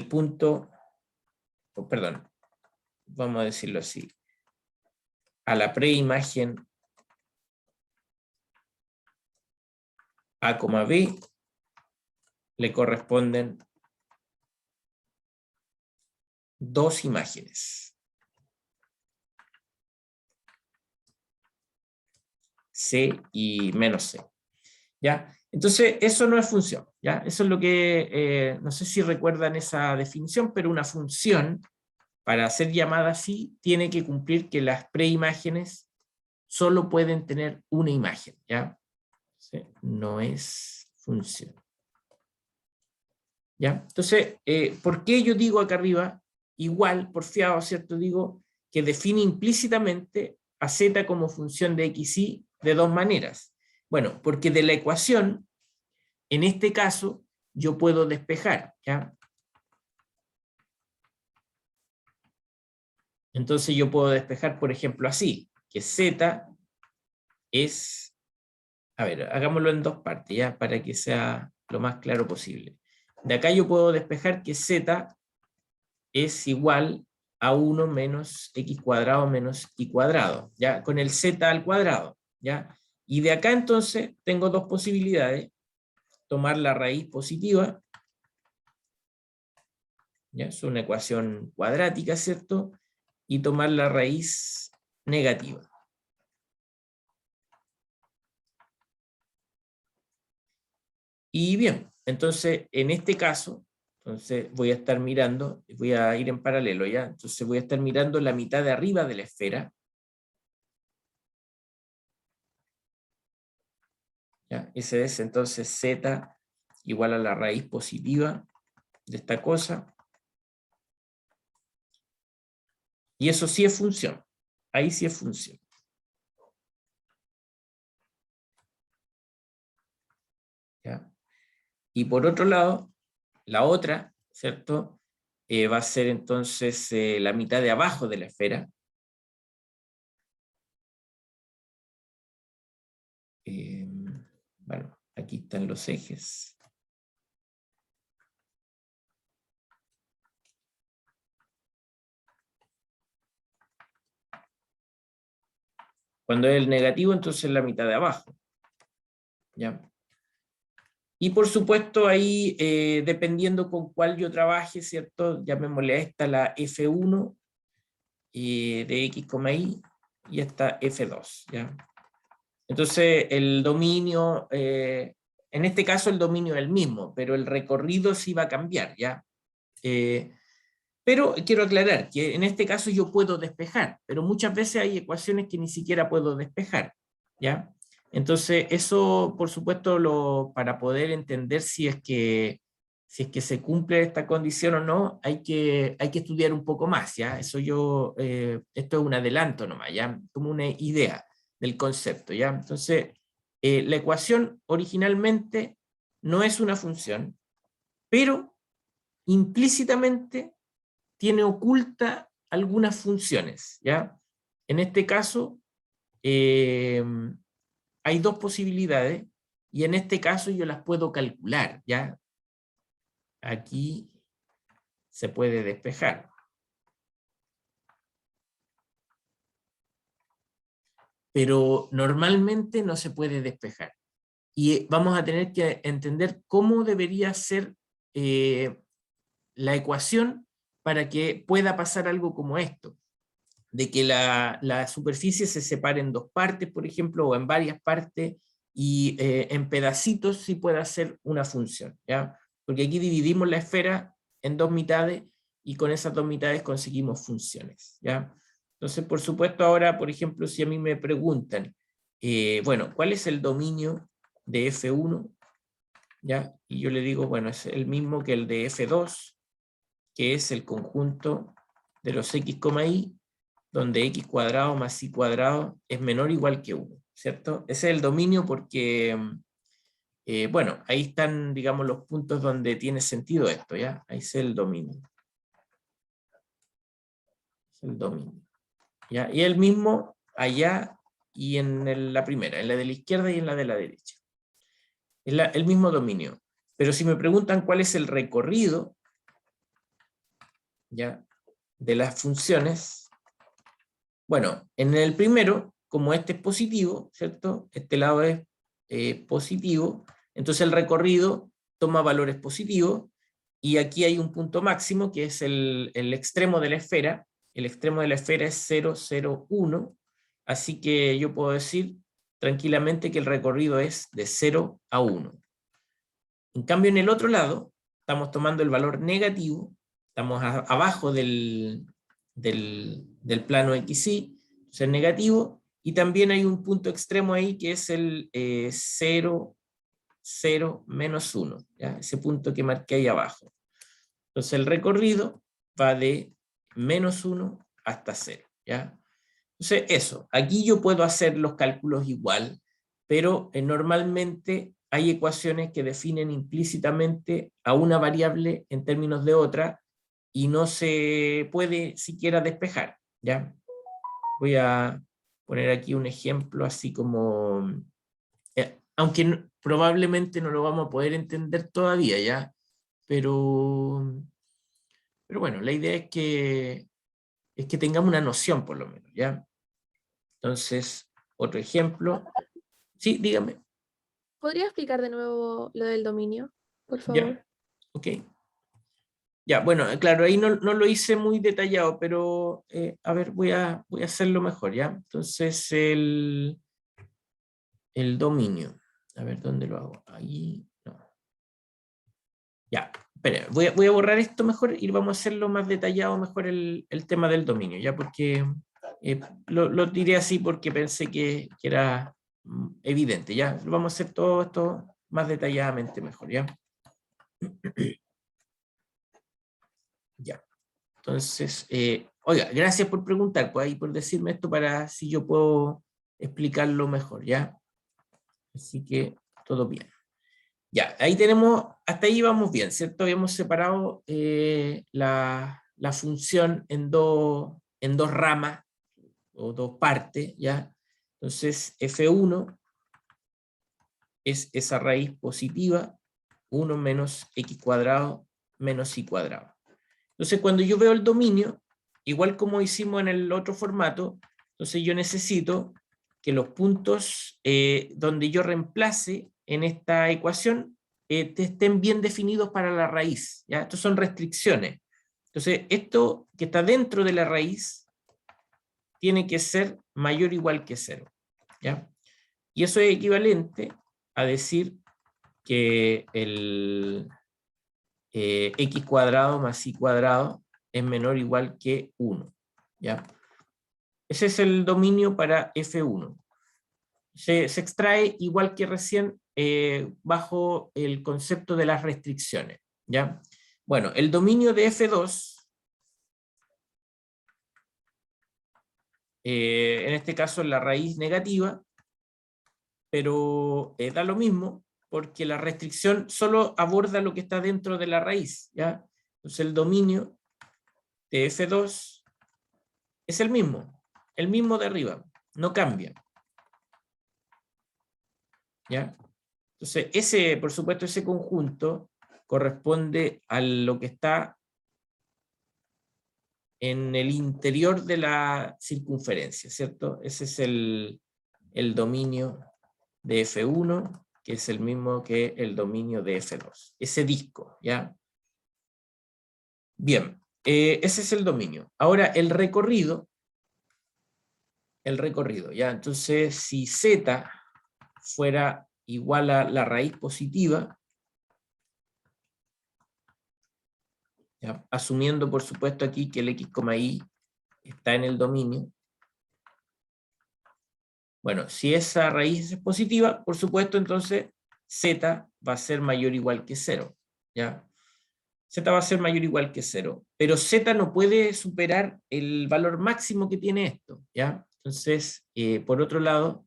punto, perdón, vamos a decirlo así, a la preimagen A, B, le corresponden dos imágenes. C y menos C. ¿Ya? Entonces, eso no es función. ¿Ya? Eso es lo que, no sé si recuerdan esa definición, pero una función, para ser llamada así, tiene que cumplir que las preimágenes solo pueden tener una imagen. ¿Ya? ¿Sí? No es función. ¿Ya? Entonces, ¿por qué yo digo acá arriba, igual, porfiado, ¿cierto? Digo que define implícitamente a z como función de x, y de dos maneras. Bueno, porque de la ecuación, en este caso, yo puedo despejar, ¿ya? Entonces yo puedo despejar, por ejemplo, así, que z es, a ver, hagámoslo en dos partes, ¿ya? Para que sea lo más claro posible. De acá yo puedo despejar que z es igual a 1 menos x cuadrado menos y cuadrado, ¿ya? Con el z al cuadrado, ¿ya? Y de acá entonces tengo dos posibilidades: tomar la raíz positiva, ¿ya? Es una ecuación cuadrática, ¿cierto? Y tomar la raíz negativa. Y bien, entonces en este caso, entonces voy a estar mirando, voy a ir en paralelo, ¿ya? Entonces voy a estar mirando la mitad de arriba de la esfera, ¿ya? Ese es entonces z igual a la raíz positiva de esta cosa. Y eso sí es función. Ahí sí es función. ¿Ya? Y por otro lado, la otra, ¿cierto? Va a ser entonces la mitad de abajo de la esfera. Bueno, aquí están los ejes. Cuando es el negativo, entonces la mitad de abajo. ¿Ya? Y por supuesto ahí, dependiendo con cuál yo trabaje, ¿cierto? Llamémosle a esta la F1 de x, y, y esta F2, ¿ya? Entonces el dominio, en este caso el dominio es el mismo, pero el recorrido sí va a cambiar, ¿ya? Pero quiero aclarar que en este caso yo puedo despejar, pero muchas veces hay ecuaciones que ni siquiera puedo despejar, ¿ya? Entonces eso, por supuesto, para poder entender si es que se cumple esta condición o no, hay que estudiar un poco más, ¿ya? Eso esto es un adelanto nomás, ¿ya? Como una idea del concepto, ¿ya? Entonces, la ecuación originalmente no es una función, pero implícitamente tiene oculta algunas funciones, ¿ya? En este caso, hay dos posibilidades, y en este caso yo las puedo calcular, ¿ya? Aquí se puede despejar. Pero normalmente no se puede despejar. Y vamos a tener que entender cómo debería ser la ecuación para que pueda pasar algo como esto, de que la superficie se separe en dos partes, por ejemplo, o en varias partes, y en pedacitos sí pueda ser una función, ¿ya? Porque aquí dividimos la esfera en dos mitades, y con esas dos mitades conseguimos funciones, ¿ya? Entonces, por supuesto, ahora, por ejemplo, si a mí me preguntan, bueno, ¿cuál es el dominio de F1? ¿Ya? Y yo le digo, bueno, es el mismo que el de F2, que es el conjunto de los x, y, donde x cuadrado más y cuadrado es menor o igual que 1, ¿cierto? Ese es el dominio porque, bueno, ahí están, digamos, los puntos donde tiene sentido esto, ¿ya? Ahí es el dominio. Es el dominio, ¿ya? Y el mismo allá y en la primera, en la de la izquierda y en la de la derecha. Es el mismo dominio. Pero si me preguntan cuál es el recorrido, ¿ya?, de las funciones, bueno, en el primero, como este es positivo, ¿cierto? Este lado es positivo, entonces el recorrido toma valores positivos, y aquí hay un punto máximo, que es el extremo de la esfera. El extremo de la esfera es 0, 0, 1, así que yo puedo decir tranquilamente que el recorrido es de 0 a 1. En cambio, en el otro lado, estamos tomando el valor negativo, estamos abajo del plano XY, es negativo, y también hay un punto extremo ahí que es el 0, 0, menos 1, ¿ya? Ese punto que marqué ahí abajo. Entonces el recorrido va de menos 1 hasta 0, ¿ya? Entonces eso, aquí yo puedo hacer los cálculos igual, pero normalmente hay ecuaciones que definen implícitamente a una variable en términos de otra, y no se puede siquiera despejar, ¿ya? Voy a poner aquí un ejemplo así como, aunque probablemente no lo vamos a poder entender todavía, ¿ya? Pero bueno, la idea es que tengamos una noción por lo menos, ¿ya? Entonces, otro ejemplo. Sí, dígame. ¿Podría explicar de nuevo lo del dominio, por Ya, favor? ok. Ya, bueno, claro, ahí no lo hice muy detallado, pero a ver, voy a hacerlo mejor, ¿ya? Entonces, el dominio. A ver, ¿dónde lo hago? Ahí, no. Ya, espera, voy a borrar esto mejor y vamos a hacerlo más detallado, mejor el tema del dominio, ¿ya? Porque lo diré así porque pensé que era evidente, ¿ya? Vamos a hacer todo esto más detalladamente mejor, ¿ya? Ya. Entonces, oiga, gracias por preguntar, pues, y por decirme esto para si yo puedo explicarlo mejor, ¿ya? Así que todo bien. Ya, ahí tenemos, hasta ahí vamos bien, ¿cierto? Habíamos separado la función en dos ramas o dos partes, ¿ya? Entonces, F1 es esa raíz positiva, 1 menos x cuadrado menos y cuadrado. Entonces, cuando yo veo el dominio, igual como hicimos en el otro formato, entonces yo necesito que los puntos donde yo reemplace en esta ecuación estén bien definidos para la raíz, ¿ya? Estos son restricciones. Entonces, esto que está dentro de la raíz tiene que ser mayor o igual que 0, ¿ya? Y eso es equivalente a decir que el x cuadrado más y cuadrado es menor o igual que 1, ¿ya? Ese es el dominio para F1. Se extrae igual que recién bajo el concepto de las restricciones, ¿ya? Bueno, el dominio de F2, en este caso la raíz negativa, pero da lo mismo porque la restricción solo aborda lo que está dentro de la raíz, ¿ya? Entonces el dominio de F2 es el mismo de arriba, no cambia. ¿Ya? Entonces, por supuesto, ese conjunto corresponde a lo que está en el interior de la circunferencia, ¿cierto? Ese es el dominio de F1, que es el mismo que el dominio de F2. Ese disco, ¿ya? Bien, ese es el dominio. Ahora, el recorrido, ¿ya? Entonces, si Z fuera igual a la raíz positiva, ¿ya? Asumiendo por supuesto aquí que el x, y está en el dominio. Bueno, si esa raíz es positiva, por supuesto entonces z va a ser mayor o igual que 0, ¿ya? Z va a ser mayor o igual que 0, pero z no puede superar el valor máximo que tiene esto, ¿ya? Entonces, por otro lado,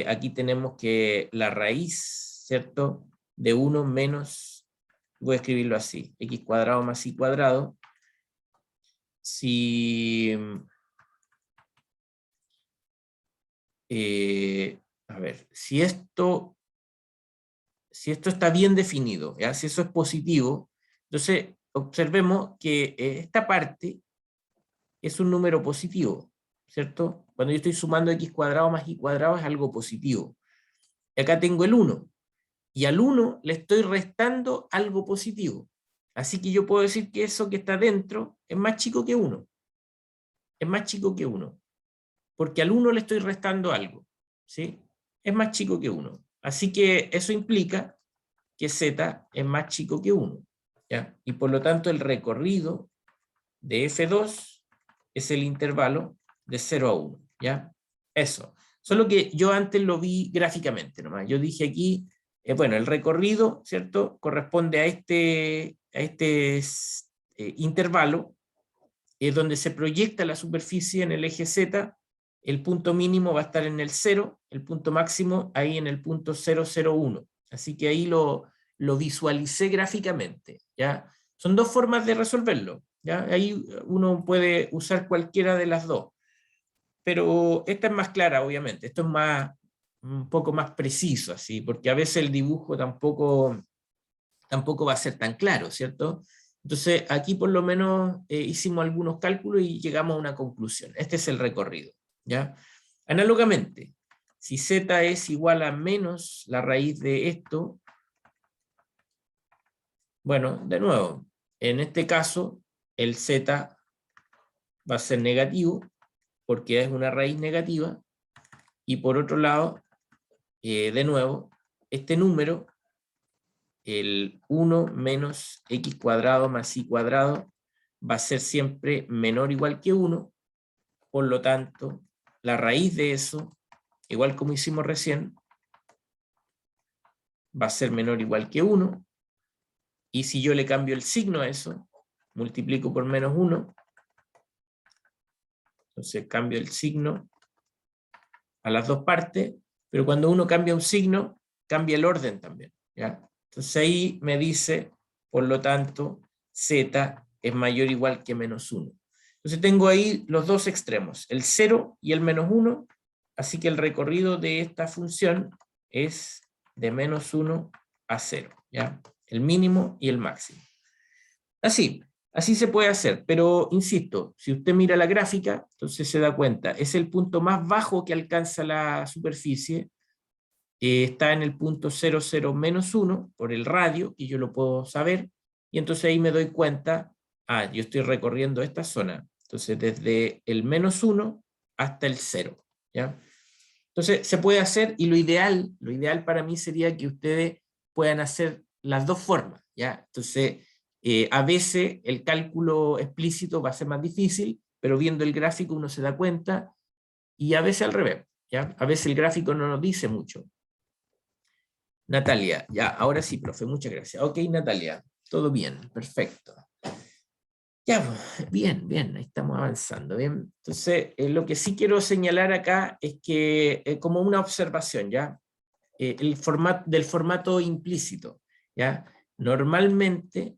aquí tenemos que la raíz, ¿cierto?, de 1 menos, voy a escribirlo así, x cuadrado más y cuadrado, si, a ver, si esto está bien definido, ¿ya? Si eso es positivo, entonces observemos que esta parte es un número positivo, ¿cierto? Cuando yo estoy sumando x cuadrado más y cuadrado es algo positivo. Y acá tengo el 1, y al 1 le estoy restando algo positivo. Así que yo puedo decir que eso que está dentro es más chico que 1. Es más chico que 1. Porque al 1 le estoy restando algo, ¿sí? Es más chico que 1. Así que eso implica que z es más chico que 1, ¿ya? Y por lo tanto el recorrido de F2 es el intervalo de 0 a 1, ¿ya? Eso. Solo que yo antes lo vi gráficamente nomás. Yo dije aquí, bueno, el recorrido, ¿cierto?, corresponde a este intervalo, donde se proyecta la superficie en el eje Z. El punto mínimo va a estar en el 0, el punto máximo ahí en el punto 001. Así que ahí lo visualicé gráficamente, ¿ya? Son dos formas de resolverlo, ¿ya? Ahí uno puede usar cualquiera de las dos. Pero esta es más clara, obviamente. Esto es un poco más preciso, así, porque a veces el dibujo tampoco va a ser tan claro, ¿cierto? Entonces, aquí por lo menos hicimos algunos cálculos y llegamos a una conclusión. Este es el recorrido, ¿ya? Análogamente, si z es igual a menos la raíz de esto, bueno, de nuevo, en este caso, el z va a ser negativo, porque es una raíz negativa, y por otro lado, de nuevo, este número, el 1 menos x cuadrado más y cuadrado, va a ser siempre menor o igual que 1, por lo tanto, la raíz de eso, igual como hicimos recién, va a ser menor o igual que 1, y si yo le cambio el signo a eso, multiplico por menos 1, entonces cambio el signo a las dos partes, pero cuando uno cambia un signo, cambia el orden también, ¿ya? Entonces ahí me dice, por lo tanto, z es mayor o igual que menos 1. Entonces tengo ahí los dos extremos, el 0 y el menos 1, así que el recorrido de esta función es de menos 1 a 0, ¿ya? El mínimo y el máximo. Así se puede hacer, pero insisto, si usted mira la gráfica, entonces se da cuenta, es el punto más bajo que alcanza la superficie, está en el punto 00 menos 1, por el radio, y yo lo puedo saber, y entonces ahí me doy cuenta, yo estoy recorriendo esta zona, entonces desde el menos 1 hasta el 0, ¿ya? Entonces se puede hacer, y lo ideal para mí sería que ustedes puedan hacer las dos formas, ¿ya? Entonces, a veces el cálculo explícito va a ser más difícil, pero viendo el gráfico uno se da cuenta, y a veces al revés, ¿ya? A veces el gráfico no nos dice mucho. Natalia, ya, ahora sí, profe, muchas gracias. Ok, Natalia, todo bien, perfecto. Ya, pues, bien, bien, ahí estamos avanzando. Bien. Entonces, lo que sí quiero señalar acá es que, como una observación, ¿ya? Del formato implícito, ¿ya? Normalmente,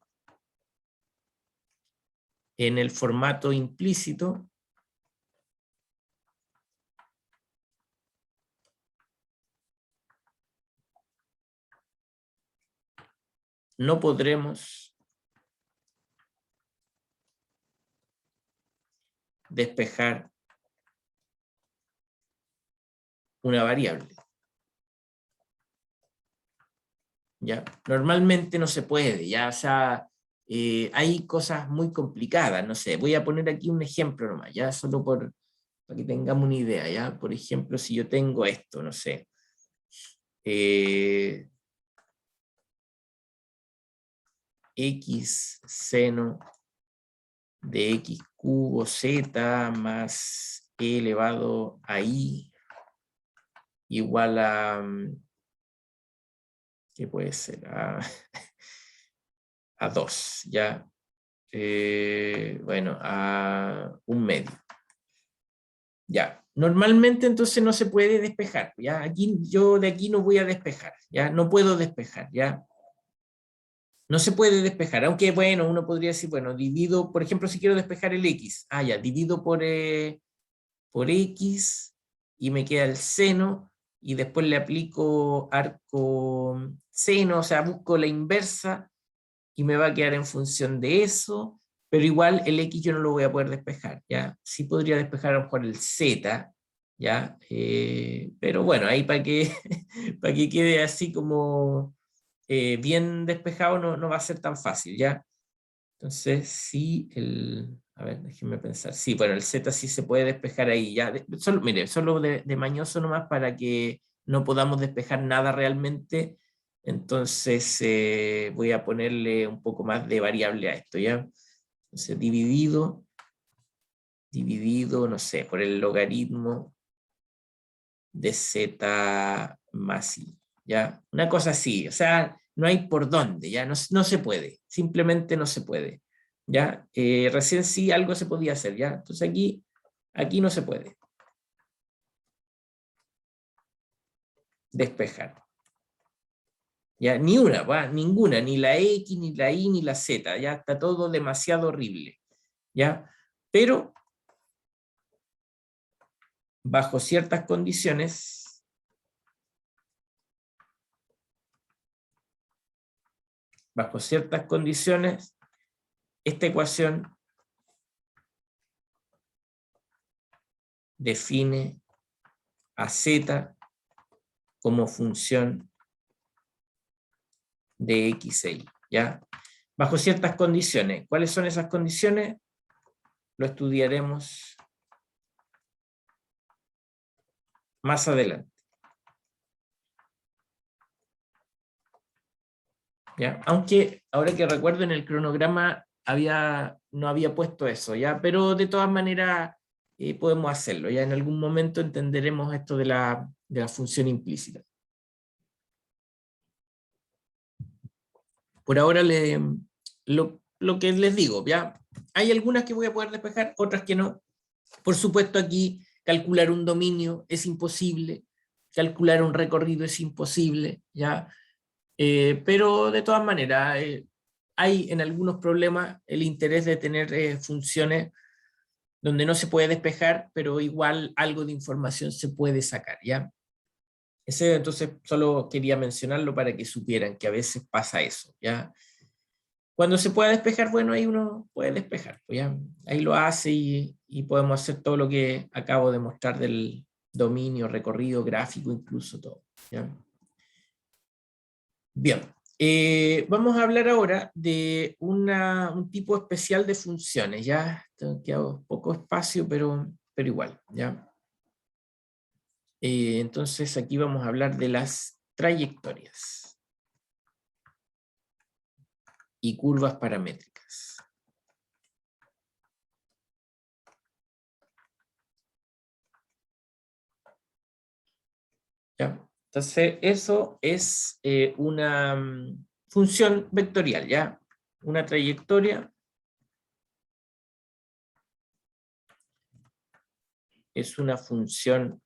en el formato implícito, no podremos despejar una variable. ¿Ya? Normalmente no se puede, ¿ya? O sea, hay cosas muy complicadas, no sé, voy a poner aquí un ejemplo nomás, ¿ya? Solo para que tengamos una idea, ¿ya? Por ejemplo, si yo tengo esto, no sé, eh, x seno de x cubo z más e elevado a i igual a, ¿qué puede ser? A 2, ¿ya? Bueno, a un medio. Ya, normalmente entonces no se puede despejar, ¿ya? Aquí, yo de aquí no voy a despejar, ¿ya? No puedo despejar, ¿ya? No se puede despejar, aunque bueno, uno podría decir, bueno, divido, por ejemplo, si quiero despejar el x, ya, divido por x y me queda el seno y después le aplico arco seno, o sea, busco la inversa y me va a quedar en función de eso, pero igual el x yo no lo voy a poder despejar, ¿ya? Sí podría despejar a lo mejor el z, ¿ya? Pero bueno, ahí para que, para que quede así como bien despejado no va a ser tan fácil, ¿ya? Entonces, sí, a ver, déjenme pensar. Sí, bueno, el Z sí se puede despejar ahí, ya. Solo, mire, solo de mañoso nomás para que no podamos despejar nada realmente. Entonces, voy a ponerle un poco más de variable a esto, ¿ya? Entonces, dividido, no sé, por el logaritmo de Z más I, ¿ya? Una cosa así, o sea, no hay por dónde, ¿ya? No se puede, simplemente no se puede, ¿ya? Recién sí algo se podía hacer, ¿ya? Entonces aquí no se puede despejar, ¿ya? Ni una, ¿va? Ninguna, ni la X, ni la Y, ni la Z, ya está todo demasiado horrible, ¿ya? Pero bajo ciertas condiciones, esta ecuación define a Z como función de X e Y, ¿ya? Bajo ciertas condiciones. ¿Cuáles son esas condiciones? Lo estudiaremos más adelante, ¿ya? Aunque, ahora que recuerdo, en el cronograma no había puesto eso, ¿ya? Pero de todas maneras podemos hacerlo, ¿ya? En algún momento entenderemos esto de la función implícita. Por ahora lo que les digo, ¿ya? Hay algunas que voy a poder despejar, otras que no. Por supuesto, aquí calcular un dominio es imposible, calcular un recorrido es imposible, ¿ya? Pero de todas maneras, hay en algunos problemas el interés de tener funciones donde no se puede despejar, pero igual algo de información se puede sacar, ¿ya? Entonces, solo quería mencionarlo para que supieran que a veces pasa eso, ¿ya? Cuando se pueda despejar, bueno, ahí uno puede despejar, pues ya, ahí lo hace y podemos hacer todo lo que acabo de mostrar del dominio, recorrido, gráfico, incluso todo, ¿ya? Bien, vamos a hablar ahora de un tipo especial de funciones, ya, queda poco espacio, pero igual, ya. Entonces aquí vamos a hablar de las trayectorias y curvas paramétricas. ¿Ya? Entonces, eso es una función vectorial, ¿ya? Una trayectoria es una función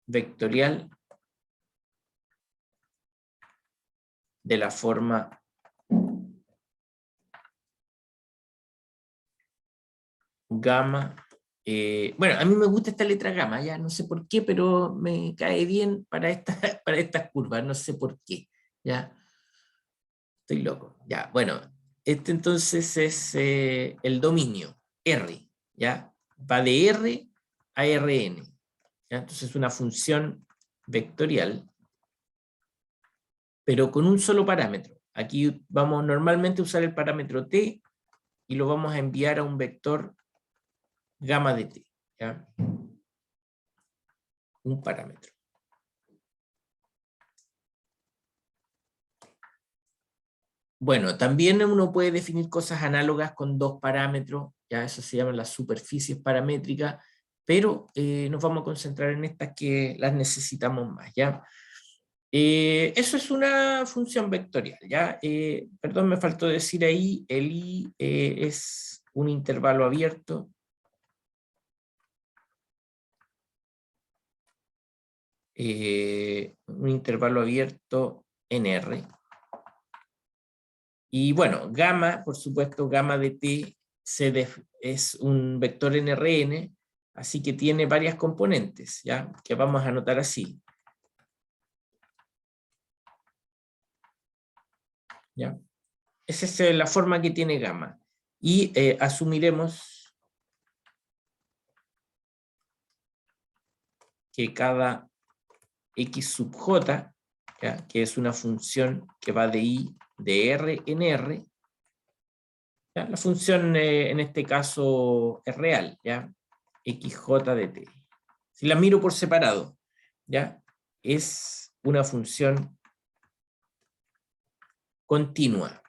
vectorial de la forma gamma. Bueno, a mí me gusta esta letra gamma, ya no sé por qué, pero me cae bien para para estas curvas, no sé por qué, ya. Estoy loco, ya, bueno, este entonces es el dominio, R, ya, va de R a Rn, ¿ya? Entonces es una función vectorial, pero con un solo parámetro. Aquí vamos normalmente a usar el parámetro t, y lo vamos a enviar a un vector gamma de t, ¿ya? Un parámetro. Bueno, también uno puede definir cosas análogas con dos parámetros, ya eso se llaman las superficies paramétricas, pero nos vamos a concentrar en estas que las necesitamos más, ¿ya? Eso es una función vectorial, ¿ya? Perdón, me faltó decir ahí, el i es un intervalo abierto. Un intervalo abierto en R. Y bueno, gamma, por supuesto, gamma de t es un vector en Rn, así que tiene varias componentes, ¿ya? Que vamos a anotar así. ¿Ya? Esa es la forma que tiene gamma. Y asumiremos que cada x sub j, ¿ya? Que es una función que va de i de R en R, ¿ya? La función en este caso es real, ¿ya? xj de t. Si la miro por separado, ¿ya? Es una función continua.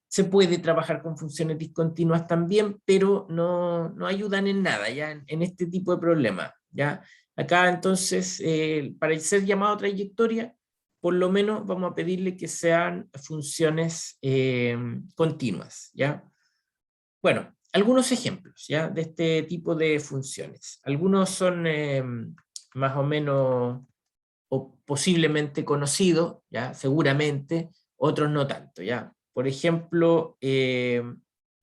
Se puede trabajar con funciones discontinuas también, pero no ayudan en nada, ¿ya? En este tipo de problemas, ¿ya? Acá entonces, para ser llamado a trayectoria, por lo menos vamos a pedirle que sean funciones continuas, ¿ya? Bueno, algunos ejemplos, ¿ya? De este tipo de funciones. Algunos son más o menos o posiblemente conocidos, ¿ya? Seguramente, otros no tanto, ¿ya? Por ejemplo,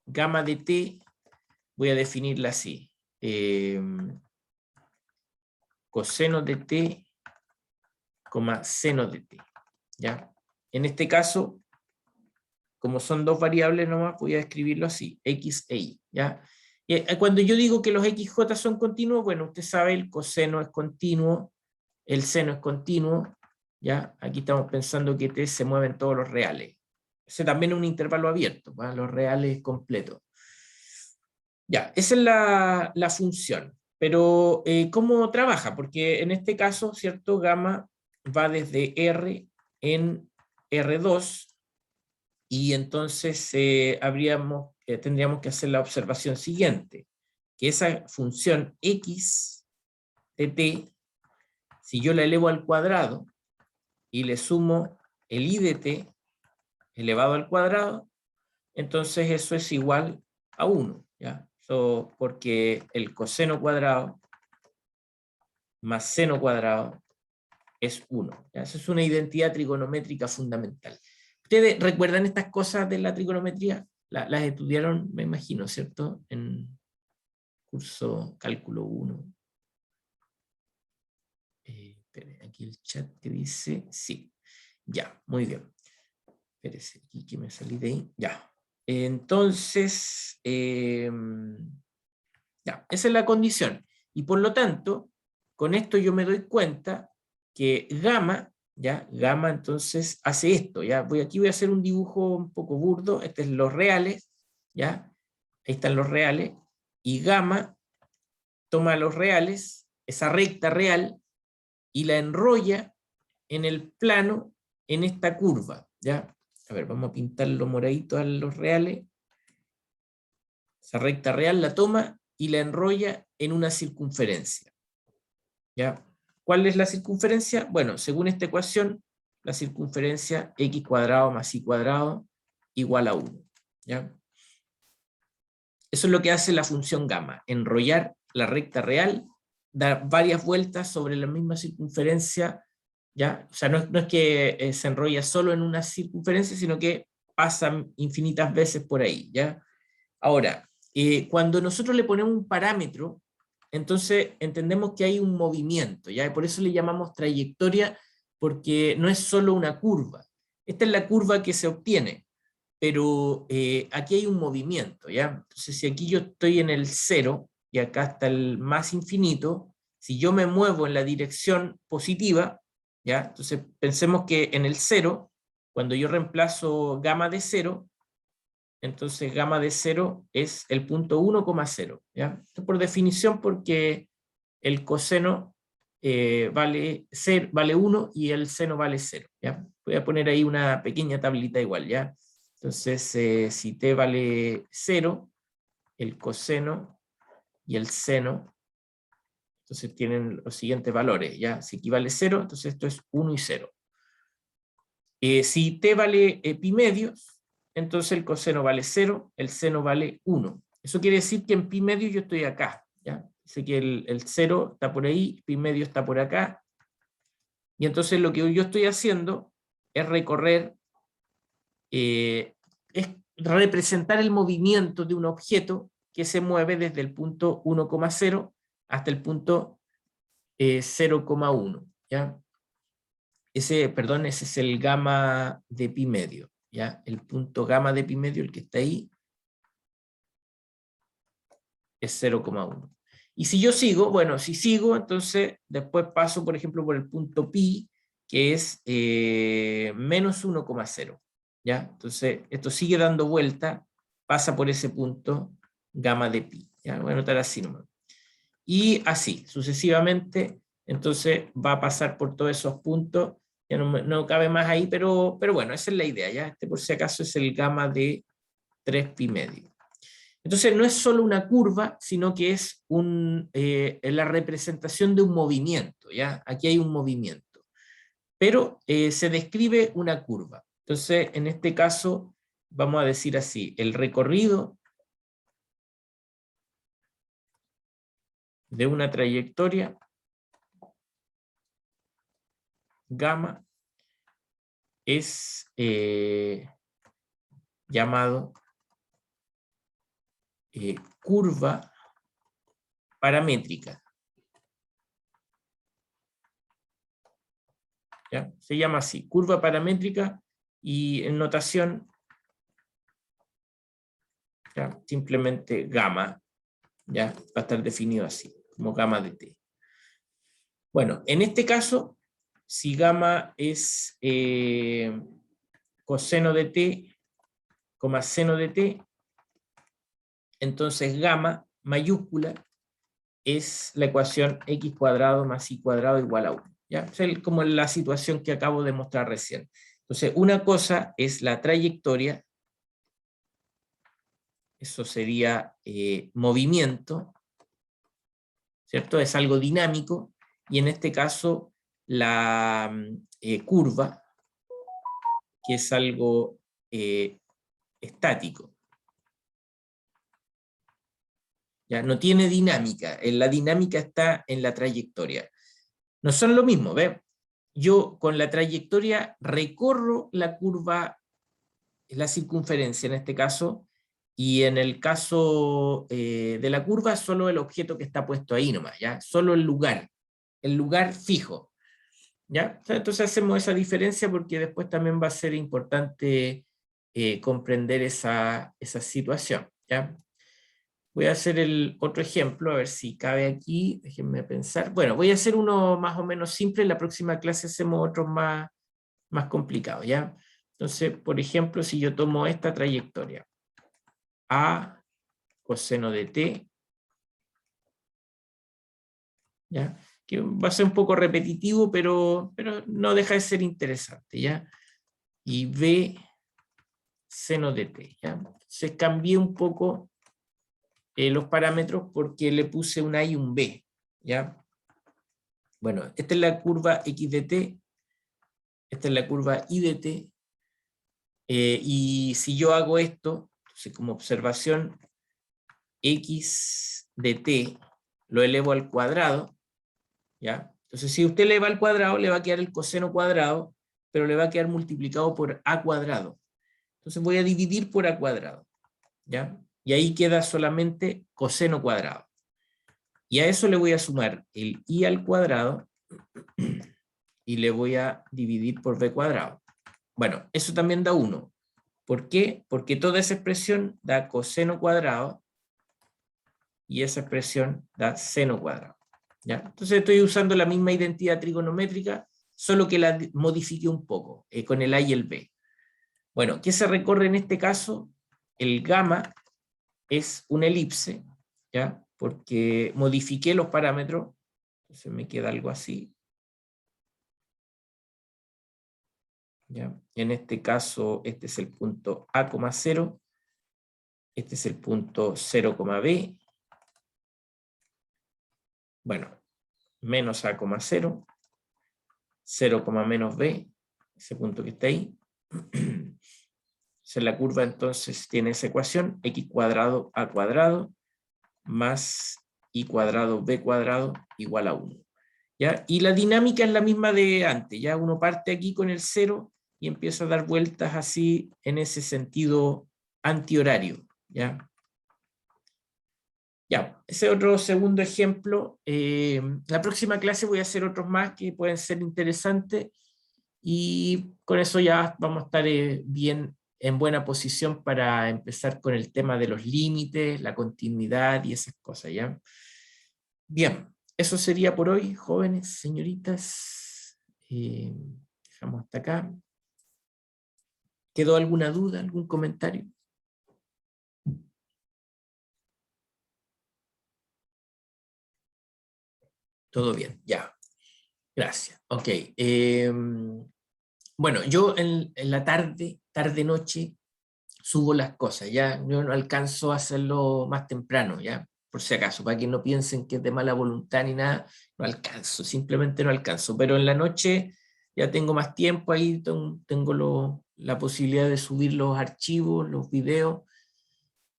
gamma de t, voy a definirla así. Coseno de t, seno de t, ¿ya? En este caso, como son dos variables nomás, voy a escribirlo así, x e y, ¿ya? Cuando yo digo que los xj son continuos, bueno, usted sabe, el coseno es continuo, el seno es continuo, ¿ya? Aquí estamos pensando que t se mueven todos los reales. Ese también es un intervalo abierto, ¿va? Los reales completos. Ya, esa es la función. Pero, ¿cómo trabaja? Porque en este caso, ¿cierto? Gamma va desde R en R2, y entonces tendríamos que hacer la observación siguiente, que esa función x de t, si yo la elevo al cuadrado y le sumo el i de t elevado al cuadrado, entonces eso es igual a 1, ¿ya? Porque el coseno cuadrado más seno cuadrado es 1, ¿ya? Esa es una identidad trigonométrica fundamental. ¿Ustedes recuerdan estas cosas de la trigonometría? Las estudiaron, me imagino, ¿cierto? En curso cálculo 1. Aquí el chat que dice, sí. Ya, muy bien. Espérese, aquí que me salí de ahí. Ya. Entonces, ya, esa es la condición. Y por lo tanto, con esto yo me doy cuenta que gamma, ya, gamma entonces hace esto, ya. Aquí voy a hacer un dibujo un poco burdo, este es los reales, ya. Ahí están los reales, y gamma toma los reales, esa recta real, y la enrolla en el plano en esta curva, ¿ya? A ver, vamos a pintarlo moradito a los reales. Esa recta real la toma y la enrolla en una circunferencia, ¿ya? ¿Cuál es la circunferencia? Bueno, según esta ecuación, la circunferencia x cuadrado más y cuadrado igual a 1, ¿ya? Eso es lo que hace la función gamma, enrollar la recta real, dar varias vueltas sobre la misma circunferencia, ¿ya? O sea, no es que se enrolla solo en una circunferencia, sino que pasa infinitas veces por ahí, ¿ya? Ahora, cuando nosotros le ponemos un parámetro, entonces entendemos que hay un movimiento, ¿ya? Y por eso le llamamos trayectoria, porque no es solo una curva. Esta es la curva que se obtiene, pero aquí hay un movimiento, ¿ya? Entonces, si aquí yo estoy en el 0, y acá está el más infinito, si yo me muevo en la dirección positiva, ¿ya? Entonces, pensemos que en el 0, cuando yo reemplazo gamma de 0, entonces gamma de 0 es el punto 1,0, ¿ya? Esto por definición porque el coseno vale 1 y el seno vale 0, ¿ya? Voy a poner ahí una pequeña tablita igual, ¿ya? Entonces, si t vale 0, el coseno y el seno, entonces tienen los siguientes valores, ¿ya? Si aquí vale 0, entonces esto es 1 y 0. Si t vale pi medios, entonces el coseno vale 0, el seno vale 1. Eso quiere decir que en pi medios yo estoy acá, ¿ya? Dice que el 0 está por ahí, pi medio está por acá, y entonces lo que yo estoy haciendo es recorrer, es representar el movimiento de un objeto que se mueve desde el punto 1,0 hasta el punto 0,1, ¿ya? Ese es el gamma de pi medio, ¿ya? El punto gamma de pi medio, el que está ahí, es 0,1. Y si yo sigo, bueno, si sigo, entonces después paso, por ejemplo, por el punto pi, que es menos 1,0, ¿ya? Entonces, esto sigue dando vuelta, pasa por ese punto gamma de pi, ¿ya? Voy a anotar así nomás. Y así, sucesivamente, entonces va a pasar por todos esos puntos, ya no cabe más ahí, pero bueno, esa es la idea, ¿ya? Este por si acaso es el gamma de 3 pi medio. Entonces no es solo una curva, sino que es la representación de un movimiento, ¿ya? Aquí hay un movimiento. Pero se describe una curva. Entonces, en este caso, vamos a decir así, el recorrido de una trayectoria gamma es llamado curva paramétrica. ¿Ya? Se llama así, curva paramétrica, y en notación, ¿ya? Simplemente gamma, ¿ya? Va a estar definido así, como gamma de t. Bueno, en este caso, si gamma es coseno de t, seno de t, entonces gamma mayúscula es la ecuación x cuadrado más y cuadrado igual a 1. ¿Ya? Es como la situación que acabo de mostrar recién. Entonces, una cosa es la trayectoria, eso sería movimiento, ¿cierto? Es algo dinámico, y en este caso la curva, que es algo estático. ¿Ya? No tiene dinámica, la dinámica está en la trayectoria. No son lo mismo, ¿ves? Yo con la trayectoria recorro la curva, la circunferencia en este caso, y en el caso de la curva, solo el objeto que está puesto ahí nomás, ¿ya? Solo el lugar fijo, ¿ya? Entonces hacemos esa diferencia porque después también va a ser importante comprender esa situación, ¿ya? Voy a hacer el otro ejemplo, a ver si cabe aquí, déjenme pensar. Bueno, voy a hacer uno más o menos simple, en la próxima clase hacemos otros más complicados, ¿ya? Entonces, por ejemplo, si yo tomo esta trayectoria, A coseno de t, ¿ya? Que va a ser un poco repetitivo, pero no deja de ser interesante, ¿ya? Y B seno de t, ¿ya? Se cambié un poco los parámetros porque le puse un A y un B, ¿ya? Bueno, esta es la curva x de t, esta es la curva y de t, y si yo hago esto, entonces como observación, x de t lo elevo al cuadrado, ¿ya? Entonces, si usted eleva al cuadrado, le va a quedar el coseno cuadrado, pero le va a quedar multiplicado por a cuadrado. Entonces voy a dividir por a cuadrado, ¿ya? Y ahí queda solamente coseno cuadrado. Y a eso le voy a sumar el i al cuadrado y le voy a dividir por b cuadrado. Bueno, eso también da 1. ¿Por qué? Porque toda esa expresión da coseno cuadrado y esa expresión da seno cuadrado, ¿ya? Entonces estoy usando la misma identidad trigonométrica, solo que la modifique un poco, con el a y el b. Bueno, ¿qué se recorre en este caso? El gamma es una elipse, ¿ya? Porque modifiqué los parámetros, entonces me queda algo así. ¿Ya? En este caso, este es el punto A, 0, este es el punto 0, B, bueno, menos A, 0, 0, menos B, ese punto que está ahí. La curva entonces tiene esa ecuación, x cuadrado a cuadrado más y cuadrado b cuadrado igual a 1. ¿Ya? Y la dinámica es la misma de antes, ya uno parte aquí con el 0 y empieza a dar vueltas así en ese sentido antihorario. ¿Ya? Ya, ese otro segundo ejemplo. La próxima clase voy a hacer otros más que pueden ser interesantes y con eso ya vamos a estar bien en buena posición para empezar con el tema de los límites, la continuidad y esas cosas, ¿ya? Bien, eso sería por hoy, jóvenes, señoritas. Dejamos hasta acá. ¿Quedó alguna duda, algún comentario? Todo bien, ya. Gracias. Ok. Bueno, yo en la tarde-noche, subo las cosas, ya. Yo no alcanzo a hacerlo más temprano, ya. Por si acaso, para que no piensen que es de mala voluntad ni nada, no alcanzo, simplemente no alcanzo. Pero en la noche ya tengo más tiempo ahí, tengo la posibilidad de subir los archivos, los videos.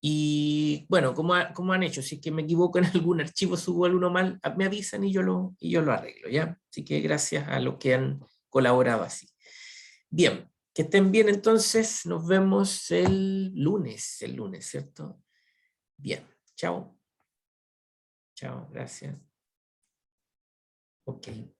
Y bueno, como han hecho, si es que me equivoco en algún archivo, subo alguno mal, me avisan y yo lo arreglo, ¿ya? Así que gracias a los que han colaborado así. Bien, que estén bien entonces, nos vemos el lunes, ¿cierto? Bien, chao. Chao, gracias. Ok.